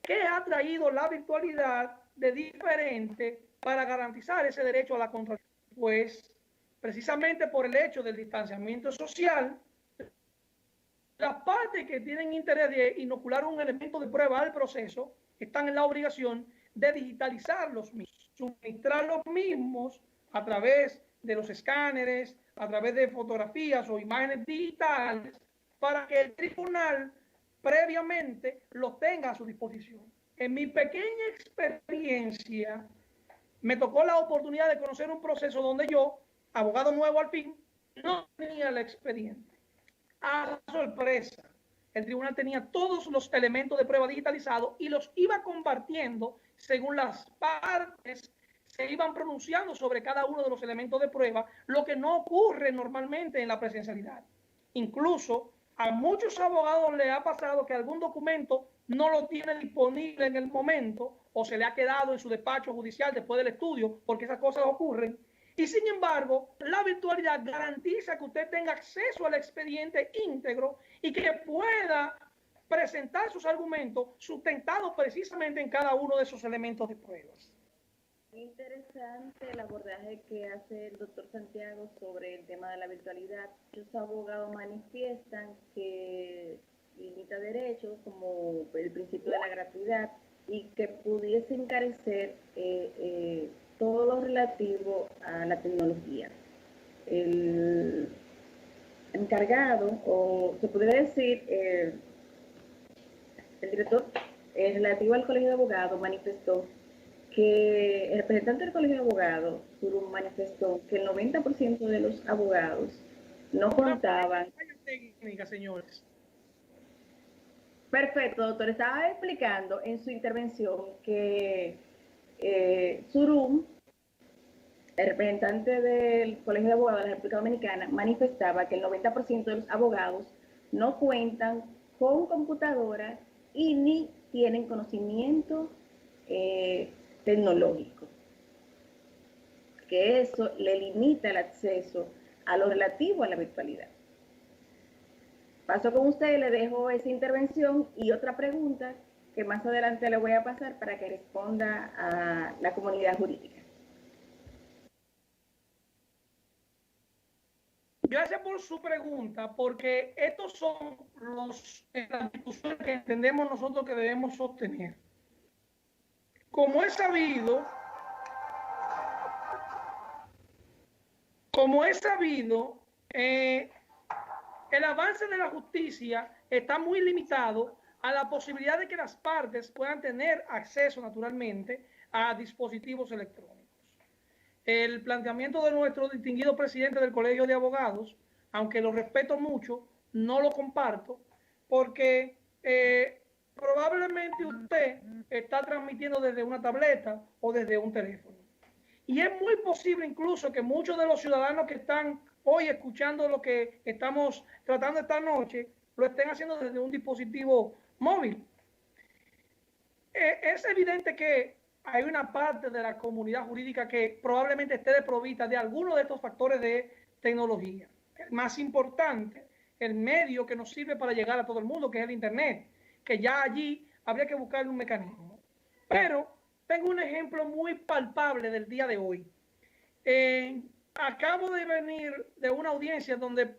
S2: ¿Qué ha traído la virtualidad de diferente para garantizar ese derecho a la contradicción? Pues precisamente por el hecho del distanciamiento social, las partes que tienen interés de inocular un elemento de prueba al proceso están en la obligación de digitalizar los mismos, suministrar los mismos a través de los escáneres, a través de fotografías o imágenes digitales, para que el tribunal previamente los tenga a su disposición. En mi pequeña experiencia, me tocó la oportunidad de conocer un proceso donde yo, abogado nuevo al fin, no tenía el expediente. A sorpresa, el tribunal tenía todos los elementos de prueba digitalizados y los iba compartiendo según las partes se iban pronunciando sobre cada uno de los elementos de prueba, lo que no ocurre normalmente en la presencialidad. Incluso a muchos abogados les ha pasado que algún documento no lo tiene disponible en el momento o se le ha quedado en su despacho judicial después del estudio, porque esas cosas ocurren. Y sin embargo, la virtualidad garantiza que usted tenga acceso al expediente íntegro y que pueda presentar sus argumentos sustentados precisamente en cada uno de esos elementos de pruebas.
S1: Interesante el abordaje que hace el doctor Santiago sobre el tema de la virtualidad. Muchos abogados manifiestan que limita derechos como el principio de la gratuidad y que pudiese encarecer todo lo relativo a la tecnología. El encargado, o se podría decir, el director relativo al Colegio de Abogados manifestó que el representante del Colegio de Abogados manifestó que el 90% de los abogados no contaban.
S2: Técnica, señores.
S1: Perfecto, doctor. Estaba explicando en su intervención que Surum, el representante del Colegio de Abogados de la República Dominicana, manifestaba que el 90% de los abogados no cuentan con computadora y ni tienen conocimiento tecnológico, que eso le limita el acceso a lo relativo a la virtualidad. Paso con usted, le dejo esa intervención y otra pregunta que más adelante le voy a pasar para que responda a la comunidad jurídica.
S2: Gracias por su pregunta, porque estos son las discusiones que entendemos nosotros que debemos sostener. Como es sabido, el avance de la justicia está muy limitado a la posibilidad de que las partes puedan tener acceso naturalmente a dispositivos electrónicos. El planteamiento de nuestro distinguido presidente del Colegio de Abogados, aunque lo respeto mucho, no lo comparto, porque probablemente usted está transmitiendo desde una tableta o desde un teléfono. Y es muy posible incluso que muchos de los ciudadanos que están hoy escuchando lo que estamos tratando esta noche, lo estén haciendo desde un dispositivo móvil. Es evidente que hay una parte de la comunidad jurídica que probablemente esté desprovista de alguno de estos factores de tecnología. El más importante, el medio que nos sirve para llegar a todo el mundo, que es el Internet, que ya allí habría que buscar un mecanismo. Pero tengo un ejemplo muy palpable del día de hoy. Acabo de venir de una audiencia donde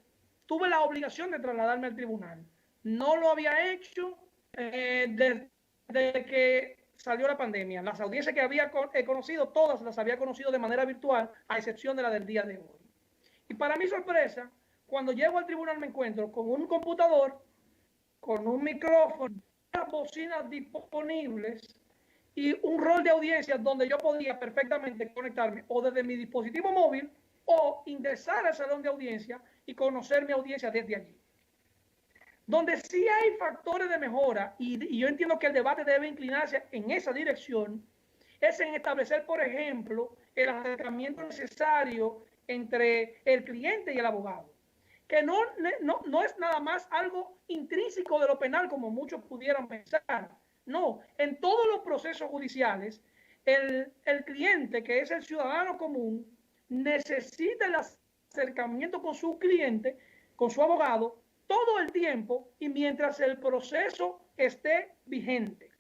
S2: tuve la obligación de trasladarme al tribunal. No lo había hecho desde que salió la pandemia. Las audiencias que había conocido, todas las había conocido de manera virtual, a excepción de la del día de hoy. Y para mi sorpresa, cuando llego al tribunal me encuentro con un computador, con un micrófono, unas bocinas disponibles y un rol de audiencias donde yo podía perfectamente conectarme o desde mi dispositivo móvil o ingresar al salón de audiencia y conocer mi audiencia desde allí. Donde sí hay factores de mejora, y yo entiendo que el debate debe inclinarse en esa dirección, es en establecer, por ejemplo, el acercamiento necesario entre el cliente y el abogado, que no es nada más algo intrínseco de lo penal, como muchos pudieran pensar. No, en todos los procesos judiciales, el cliente, que es el ciudadano común, necesita el acercamiento con su cliente, con su abogado, todo el tiempo y mientras el proceso esté vigente.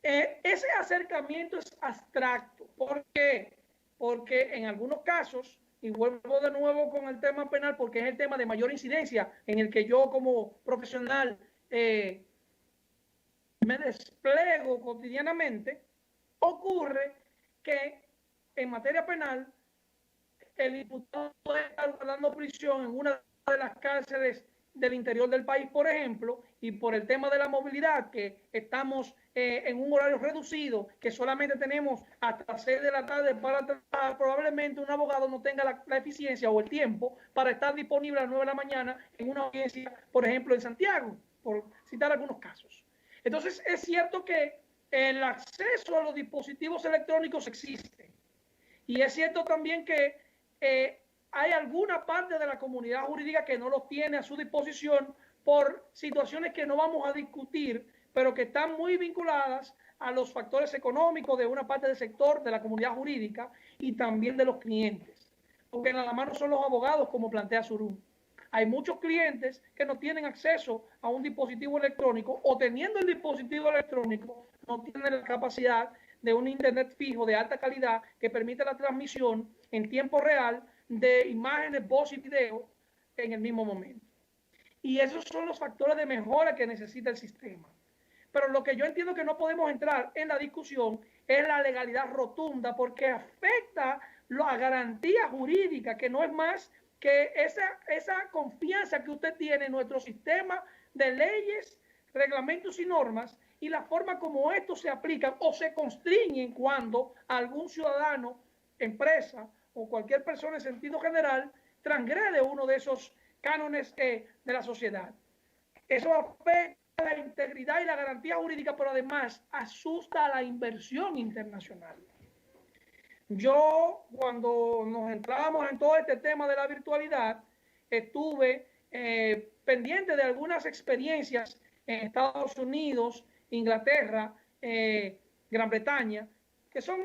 S2: Ese acercamiento es abstracto. ¿Por qué? Porque en algunos casos, y vuelvo de nuevo con el tema penal porque es el tema de mayor incidencia en el que yo como profesional me desplego cotidianamente, ocurre que en materia penal el imputado puede estar guardando prisión en una de las cárceles del interior del país, por ejemplo, y por el tema de la movilidad, que estamos en un horario reducido, que solamente tenemos hasta las 6 de la tarde para trabajar, probablemente un abogado no tenga la eficiencia o el tiempo para estar disponible a las 9 de la mañana en una audiencia, por ejemplo, en Santiago, por citar algunos casos. Entonces, es cierto que el acceso a los dispositivos electrónicos existe. Y es cierto también que hay alguna parte de la comunidad jurídica que no los tiene a su disposición por situaciones que no vamos a discutir, pero que están muy vinculadas a los factores económicos de una parte del sector de la comunidad jurídica y también de los clientes. Porque nada más no son los abogados, como plantea Surum. Hay muchos clientes que no tienen acceso a un dispositivo electrónico o teniendo el dispositivo electrónico no tienen la capacidad de un internet fijo de alta calidad que permite la transmisión en tiempo real de imágenes, voz y video en el mismo momento. Y esos son los factores de mejora que necesita el sistema. Pero lo que yo entiendo que no podemos entrar en la discusión es la legalidad rotunda, porque afecta la garantía jurídica, que no es más que esa confianza que usted tiene en nuestro sistema de leyes, reglamentos y normas, y la forma como estos se aplican o se constriñen cuando algún ciudadano, empresa o cualquier persona en sentido general transgrede uno de esos cánones de la sociedad. Eso afecta la integridad y la garantía jurídica, pero además asusta a la inversión internacional. Yo, cuando nos entrábamos en todo este tema de la virtualidad, estuve pendiente de algunas experiencias en Estados Unidos, Inglaterra, Gran Bretaña, que son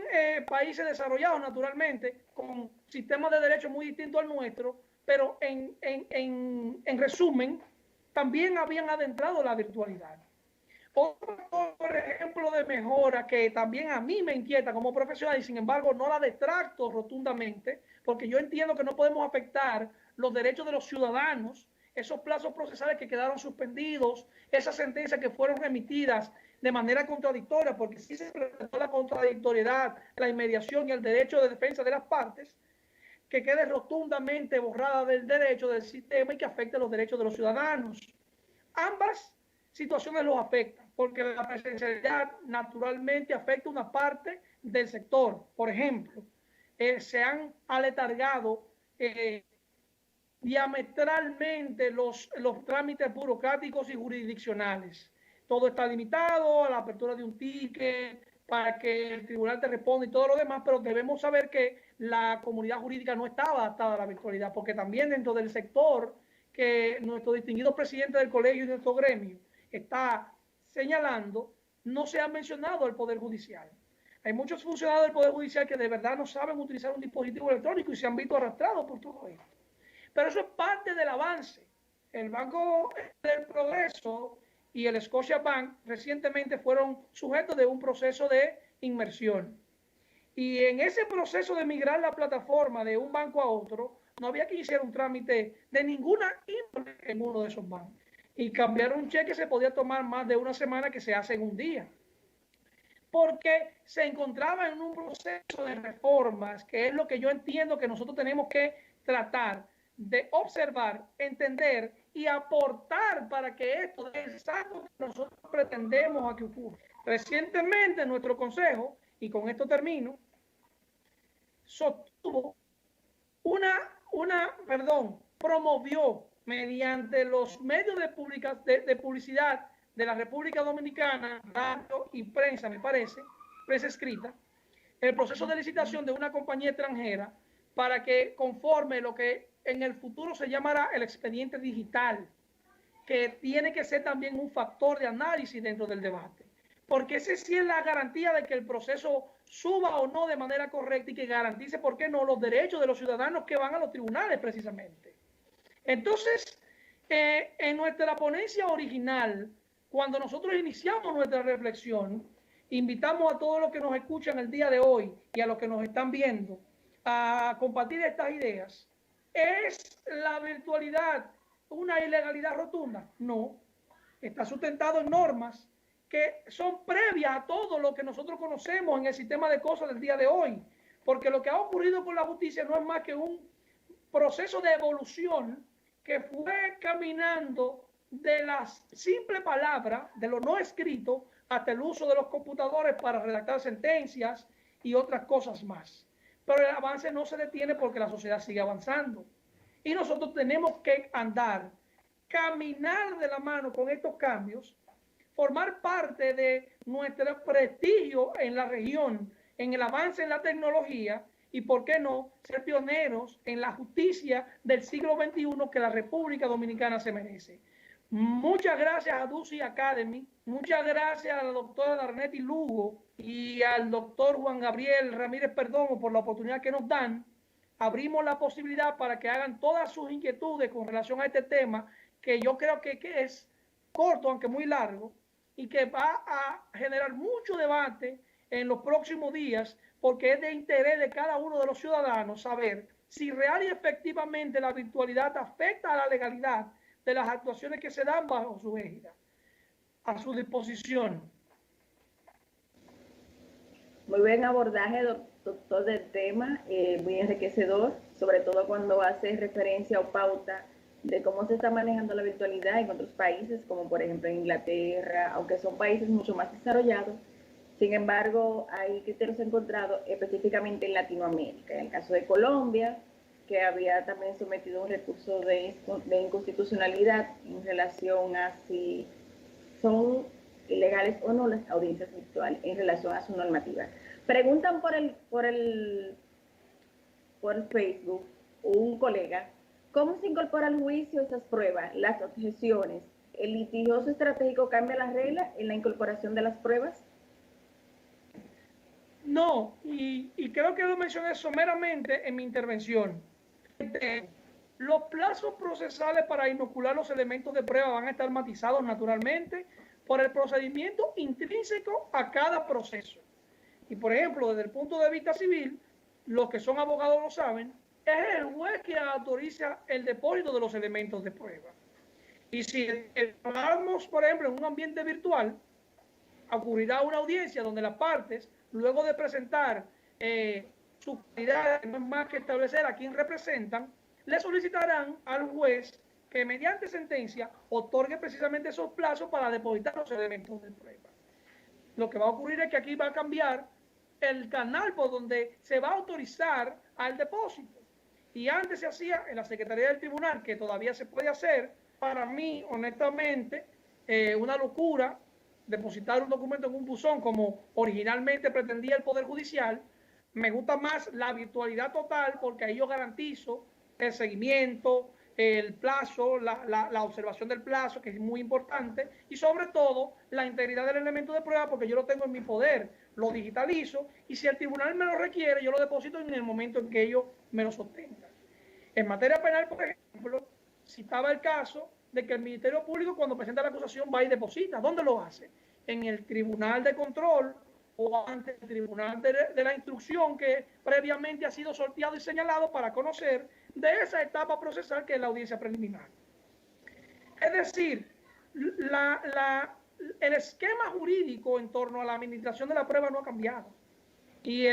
S2: países desarrollados naturalmente, con sistemas de derecho muy distintos al nuestro, pero en resumen, también habían adentrado la virtualidad. Otro ejemplo de mejora que también a mí me inquieta como profesional y sin embargo no la detracto rotundamente, porque yo entiendo que no podemos afectar los derechos de los ciudadanos, esos plazos procesales que quedaron suspendidos, esas sentencias que fueron remitidas de manera contradictoria, porque sí se presentó la contradictoriedad, la inmediación y el derecho de defensa de las partes, que quede rotundamente borrada del derecho del sistema y que afecte los derechos de los ciudadanos. Ambas situaciones los afectan, porque la presencialidad naturalmente afecta una parte del sector. Por ejemplo, se han aletargado diametralmente los trámites burocráticos y jurisdiccionales. Todo está limitado a la apertura de un ticket para que el tribunal te responda y todo lo demás, pero debemos saber que la comunidad jurídica no estaba adaptada a la virtualidad, porque también dentro del sector que nuestro distinguido presidente del colegio y nuestro gremio está señalando, no se ha mencionado el Poder Judicial. Hay muchos funcionarios del Poder Judicial que de verdad no saben utilizar un dispositivo electrónico y se han visto arrastrados por todo esto. Pero eso es parte del avance. El Banco del Progreso y el Scotiabank recientemente fueron sujetos de un proceso de inmersión. Y en ese proceso de migrar la plataforma de un banco a otro, no había que iniciar un trámite de ninguna índole en uno de esos bancos. Y cambiar un cheque se podía tomar más de una semana, que se hace en un día. Porque se encontraba en un proceso de reformas, que es lo que yo entiendo que nosotros tenemos que tratar de observar, entender y aportar para que esto es algo que nosotros pretendemos a que ocurra. Recientemente nuestro consejo, y con esto termino, sostuvo promovió mediante los medios de publicidad de la República Dominicana, radio y prensa, me parece, prensa escrita, el proceso de licitación de una compañía extranjera para que conforme lo que en el futuro se llamará el expediente digital, que tiene que ser también un factor de análisis dentro del debate, porque ese sí es la garantía de que el proceso suba o no de manera correcta y que garantice, ¿por qué no?, los derechos de los ciudadanos que van a los tribunales precisamente. Entonces, en nuestra ponencia original, cuando nosotros iniciamos nuestra reflexión, invitamos a todos los que nos escuchan el día de hoy y a los que nos están viendo a compartir estas ideas. ¿Es la virtualidad una ilegalidad rotunda? No. Está sustentado en normas que son previas a todo lo que nosotros conocemos en el sistema de cosas del día de hoy. Porque lo que ha ocurrido con la justicia no es más que un proceso de evolución que fue caminando de la simple palabra, de lo no escrito, hasta el uso de los computadores para redactar sentencias y otras cosas más. Pero el avance no se detiene porque la sociedad sigue avanzando. Y nosotros tenemos que andar, caminar de la mano con estos cambios, formar parte de nuestro prestigio en la región, en el avance en la tecnología y, ¿por qué no?, ser pioneros en la justicia del siglo XXI que la República Dominicana se merece. Muchas gracias a Ducis Academy, muchas gracias a la doctora Darnetti Lugo y al doctor Juan Gabriel Ramírez Perdomo por la oportunidad que nos dan. Abrimos la posibilidad para que hagan todas sus inquietudes con relación a este tema, que yo creo que es corto, aunque muy largo, y que va a generar mucho debate en los próximos días, porque es de interés de cada uno de los ciudadanos saber si real y efectivamente la virtualidad afecta a la legalidad de las actuaciones que se dan bajo su égida. A su disposición.
S1: Muy buen abordaje, doctor, del tema, muy enriquecedor, sobre todo cuando hace referencia o pauta de cómo se está manejando la virtualidad en otros países, como por ejemplo en Inglaterra, aunque son países mucho más desarrollados. Sin embargo, hay criterios encontrados específicamente en Latinoamérica. En el caso de Colombia, que había también sometido un recurso de inconstitucionalidad en relación a si son ilegales o no las audiencias virtuales en relación a su normativa. Preguntan por Facebook un colega, ¿cómo se incorpora al juicio esas pruebas, las objeciones? ¿El litigioso estratégico cambia las reglas en la incorporación de las pruebas?
S2: No, y creo que lo mencioné someramente en mi intervención. Los plazos procesales para inocular los elementos de prueba van a estar matizados naturalmente por el procedimiento intrínseco a cada proceso. Y por ejemplo, desde el punto de vista civil, los que son abogados lo saben, es el juez que autoriza el depósito de los elementos de prueba. Y si hablamos, por ejemplo, en un ambiente virtual, ocurrirá una audiencia donde las partes, luego de presentar sus calidades, no es más que establecer a quién representan, le solicitarán al juez que mediante sentencia otorgue precisamente esos plazos para depositar los elementos de prueba. Lo que va a ocurrir es que aquí va a cambiar el canal por donde se va a autorizar al depósito. Y antes se hacía en la Secretaría del Tribunal, que todavía se puede hacer. Para mí, honestamente, una locura depositar un documento en un buzón como originalmente pretendía el Poder Judicial. Me gusta más la virtualidad total porque ahí yo garantizo el seguimiento, el plazo, la observación del plazo, que es muy importante, y sobre todo la integridad del elemento de prueba porque yo lo tengo en mi poder, lo digitalizo y si el tribunal me lo requiere, yo lo deposito en el momento en que ellos me lo sostengan. En materia penal, por ejemplo, citaba el caso de que el Ministerio Público cuando presenta la acusación va y deposita. ¿Dónde lo hace? En el Tribunal de Control o ante el Tribunal de la Instrucción que previamente ha sido sorteado y señalado para conocer de esa etapa procesal que es la audiencia preliminar. Es decir, el esquema jurídico en torno a la administración de la prueba no ha cambiado. Y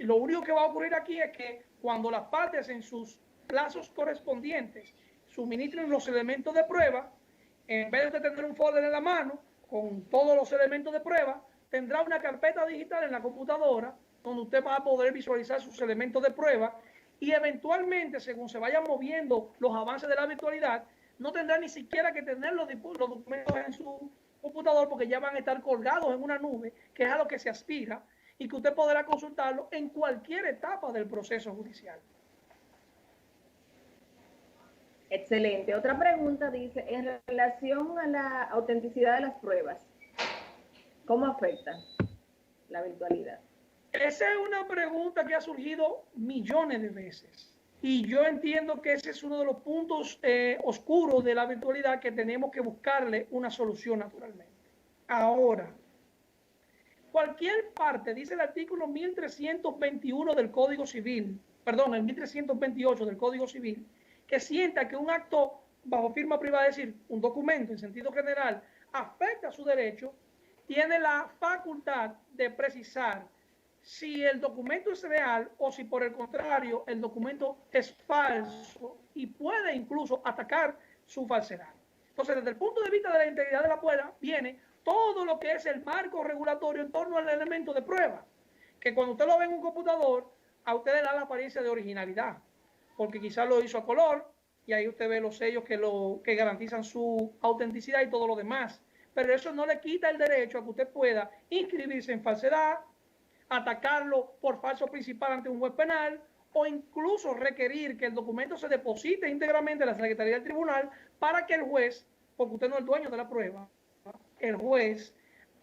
S2: lo único que va a ocurrir aquí es que cuando las partes en sus plazos correspondientes suministren los elementos de prueba, en vez de tener un folder en la mano con todos los elementos de prueba, tendrá una carpeta digital en la computadora donde usted va a poder visualizar sus elementos de prueba y eventualmente, según se vayan moviendo los avances de la virtualidad, no tendrá ni siquiera que tener los documentos en su computador porque ya van a estar colgados en una nube, que es a lo que se aspira, y que usted podrá consultarlo en cualquier etapa del proceso judicial.
S1: Excelente. Otra pregunta dice, en relación a la autenticidad de las pruebas, ¿cómo afecta la virtualidad?
S2: Esa es una pregunta que ha surgido millones de veces. Y yo entiendo que ese es uno de los puntos oscuros de la virtualidad que tenemos que buscarle una solución naturalmente. Ahora, cualquier parte, dice el artículo 1321 del Código Civil, perdón, el 1328 del Código Civil, que sienta que un acto bajo firma privada, es decir, un documento en sentido general, afecta a su derecho, tiene la facultad de precisar si el documento es real o si por el contrario el documento es falso y puede incluso atacar su falsedad. Entonces, desde el punto de vista de la integridad de la prueba, viene todo lo que es el marco regulatorio en torno al elemento de prueba, que cuando usted lo ve en un computador, a usted le da la apariencia de originalidad, porque quizás lo hizo a color y ahí usted ve los sellos que garantizan su autenticidad y todo lo demás. Pero eso no le quita el derecho a que usted pueda inscribirse en falsedad, atacarlo por falso principal ante un juez penal o incluso requerir que el documento se deposite íntegramente en la Secretaría del Tribunal para que el juez, porque usted no es el dueño de la prueba, el juez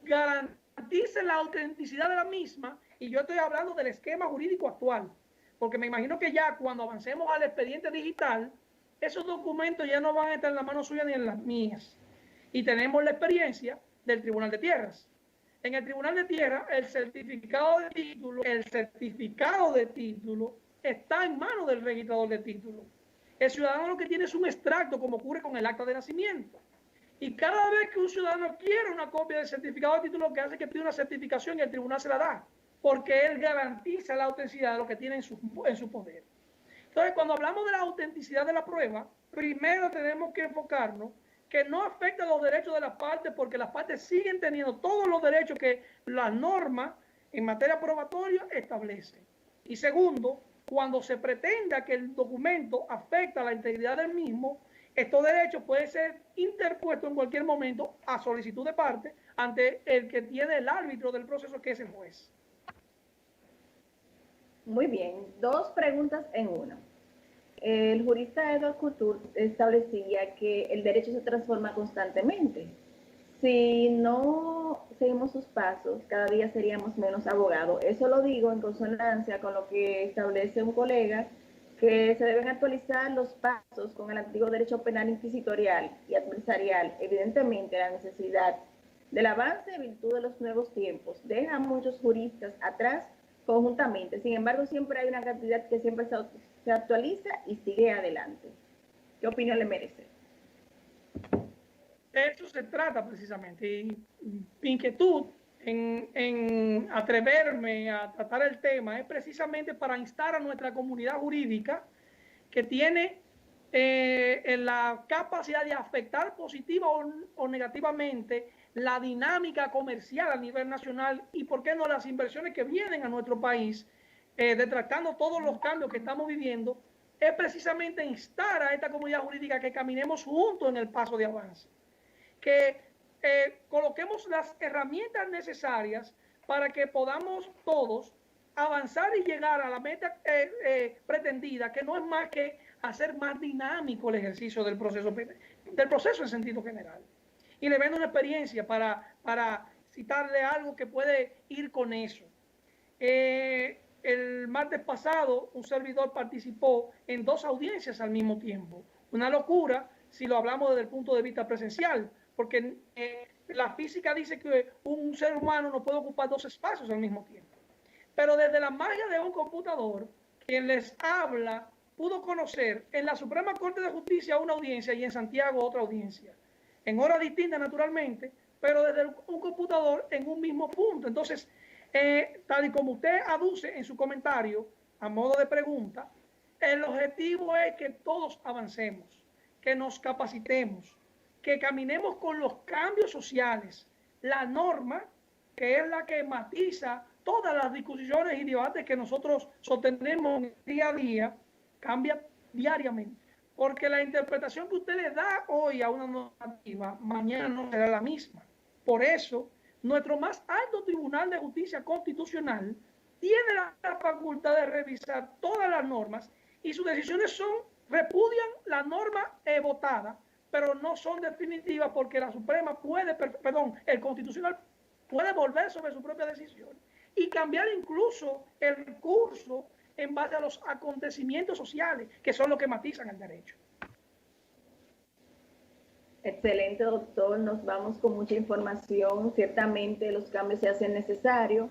S2: garantice la autenticidad de la misma. Y yo estoy hablando del esquema jurídico actual, porque me imagino que ya cuando avancemos al expediente digital, esos documentos ya no van a estar en la mano suya ni en las mías. Y tenemos la experiencia del Tribunal de Tierras. En el Tribunal de Tierras, el certificado de título está en manos del registrador de título. El ciudadano lo que tiene es un extracto, como ocurre con el acta de nacimiento. Y cada vez que un ciudadano quiere una copia del certificado de título, lo que hace es que pide una certificación y el tribunal se la da, porque él garantiza la autenticidad de lo que tiene en su poder. Entonces, cuando hablamos de la autenticidad de la prueba, primero tenemos que enfocarnos que no afecta los derechos de las partes, porque las partes siguen teniendo todos los derechos que la norma en materia probatoria establece. Y segundo, cuando se pretenda que el documento afecta la integridad del mismo, Estos derechos pueden ser interpuestos en cualquier momento a solicitud de parte ante el que tiene el árbitro del proceso, que es el juez.
S1: Muy bien, dos preguntas en una. El jurista Edward Couture establecía que el derecho se transforma constantemente. Si no seguimos sus pasos, cada día seríamos menos abogados. Eso lo digo en consonancia con lo que establece un colega, que se deben actualizar los pasos con el antiguo derecho penal inquisitorial y adversarial. Evidentemente, la necesidad del avance en virtud de los nuevos tiempos deja a muchos juristas atrás conjuntamente. Sin embargo, siempre hay una cantidad que siempre se actualiza y sigue adelante. ¿Qué opinión le merece?
S2: De eso se trata precisamente. Y mi inquietud en atreverme a tratar el tema es precisamente para instar a nuestra comunidad jurídica, que tiene la capacidad de afectar positiva o negativamente la dinámica comercial a nivel nacional y, por qué no, las inversiones que vienen a nuestro país, detractando todos los cambios que estamos viviendo, es precisamente instar a esta comunidad jurídica que caminemos juntos en el paso de avance, que coloquemos las herramientas necesarias para que podamos todos avanzar y llegar a la meta pretendida, que no es más que hacer más dinámico el ejercicio del proceso en sentido general. Y le vendo una experiencia para citarle algo que puede ir con eso. El martes pasado, un servidor participó en 2 audiencias al mismo tiempo. Una locura si lo hablamos desde el punto de vista presencial, porque la física dice que un ser humano no puede ocupar 2 espacios al mismo tiempo. Pero desde la magia de un computador, quien les habla pudo conocer en la Suprema Corte de Justicia una audiencia y en Santiago otra audiencia, en horas distintas naturalmente, pero desde un computador en un mismo punto. Entonces, tal y como usted aduce en su comentario, a modo de pregunta, el objetivo es que todos avancemos, que nos capacitemos, que caminemos con los cambios sociales. La norma, que es la que matiza todas las discusiones y debates que nosotros sostenemos día a día, cambia diariamente. Porque la interpretación que usted le da hoy a una normativa, mañana no será la misma. Por eso, nuestro más alto Tribunal de Justicia Constitucional tiene la facultad de revisar todas las normas y sus decisiones repudian la norma votada, pero no son definitivas, porque la Suprema el Constitucional puede volver sobre su propia decisión y cambiar incluso el curso en base a los acontecimientos sociales, que son los que matizan el derecho.
S1: Excelente, doctor. Nos vamos con mucha información. Ciertamente los cambios se hacen necesarios.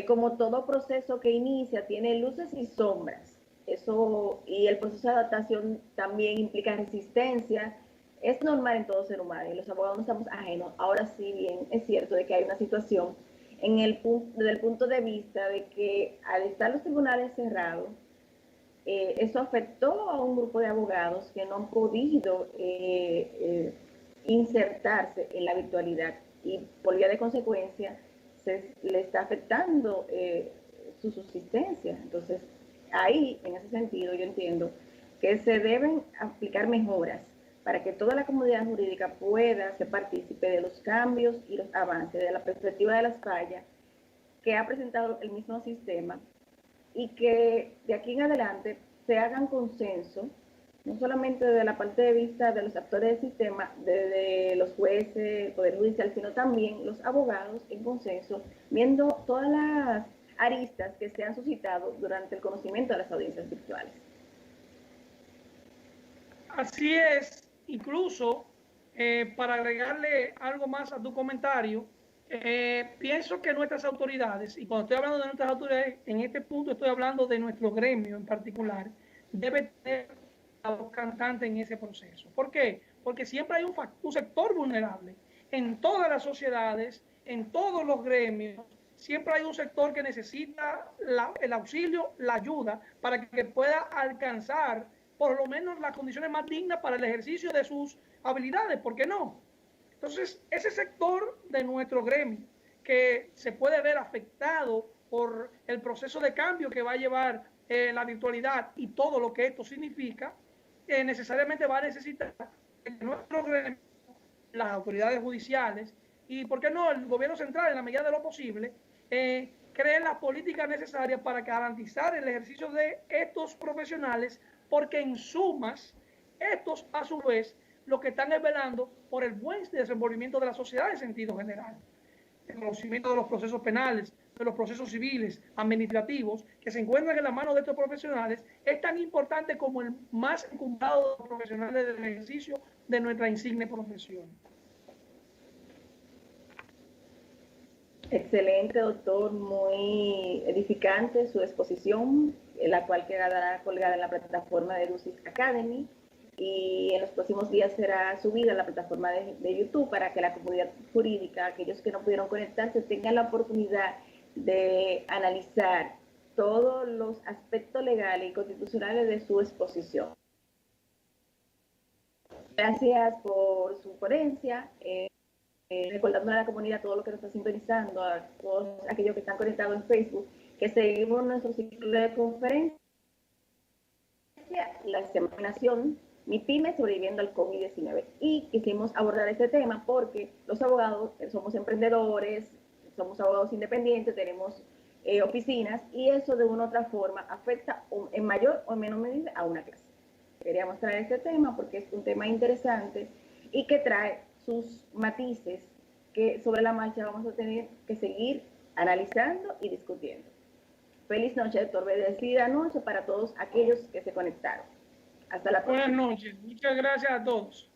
S1: Como todo proceso que inicia, tiene luces y sombras. Eso, y el proceso de adaptación también implica resistencia. Es normal en todo ser humano y los abogados no estamos ajenos. Ahora sí, bien, es cierto de que hay una situación desde el punto de vista de que al estar los tribunales cerrados, eso afectó a un grupo de abogados que no han podido insertarse en la virtualidad y por vía de consecuencia le está afectando su subsistencia. Entonces, ahí, en ese sentido, yo entiendo que se deben aplicar mejoras para que toda la comunidad jurídica pueda ser partícipe de los cambios y los avances, de la perspectiva de las fallas que ha presentado el mismo sistema, y que de aquí en adelante se hagan consenso, no solamente desde la parte de vista de los actores del sistema, de los jueces, el Poder Judicial, sino también los abogados en consenso, viendo todas las aristas que se han suscitado durante el conocimiento de las audiencias virtuales.
S2: Así es. Incluso, para agregarle algo más a tu comentario, pienso que nuestras autoridades, y cuando estoy hablando de nuestras autoridades, en este punto estoy hablando de nuestro gremio en particular, debe tener la voz cantante en ese proceso. ¿Por qué? Porque siempre hay un sector vulnerable en todas las sociedades, en todos los gremios. Siempre hay un sector que necesita el auxilio, la ayuda, para que pueda alcanzar por lo menos las condiciones más dignas para el ejercicio de sus habilidades. ¿Por qué no? Entonces, ese sector de nuestro gremio que se puede ver afectado por el proceso de cambio que va a llevar la virtualidad y todo lo que esto significa, necesariamente va a necesitar que nuestros gremios, las autoridades judiciales y, ¿por qué no?, el gobierno central, en la medida de lo posible, creen las políticas necesarias para garantizar el ejercicio de estos profesionales, porque en sumas, estos a su vez lo que están es velando por el buen desenvolvimiento de la sociedad en sentido general. El conocimiento de los procesos penales, de los procesos civiles, administrativos, que se encuentran en la mano de estos profesionales, es tan importante como el más encumbrado de los profesionales del ejercicio de nuestra insigne profesión.
S1: Excelente, doctor, muy edificante su exposición, la cual quedará colgada en la plataforma de Ducis Academy, y en los próximos días será subida a la plataforma de YouTube para que la comunidad jurídica, aquellos que no pudieron conectarse, tengan la oportunidad de analizar todos los aspectos legales y constitucionales de su exposición. Gracias por su ponencia. Recordando a la comunidad, todo lo que nos está sintonizando, a todos aquellos que están conectados en Facebook, que seguimos nuestro ciclo de conferencia, la examinación MIPYME sobreviviendo al COVID-19. Y quisimos abordar este tema porque los abogados somos emprendedores, somos abogados independientes, tenemos oficinas, y eso de una u otra forma afecta en mayor o menor medida a una clase. Queríamos traer este tema porque es un tema interesante y que trae sus matices que sobre la marcha vamos a tener que seguir analizando y discutiendo. Feliz noche, doctor. Bendecida noche para todos aquellos que se conectaron. Hasta la próxima.
S2: Buenas noches. Muchas gracias a todos.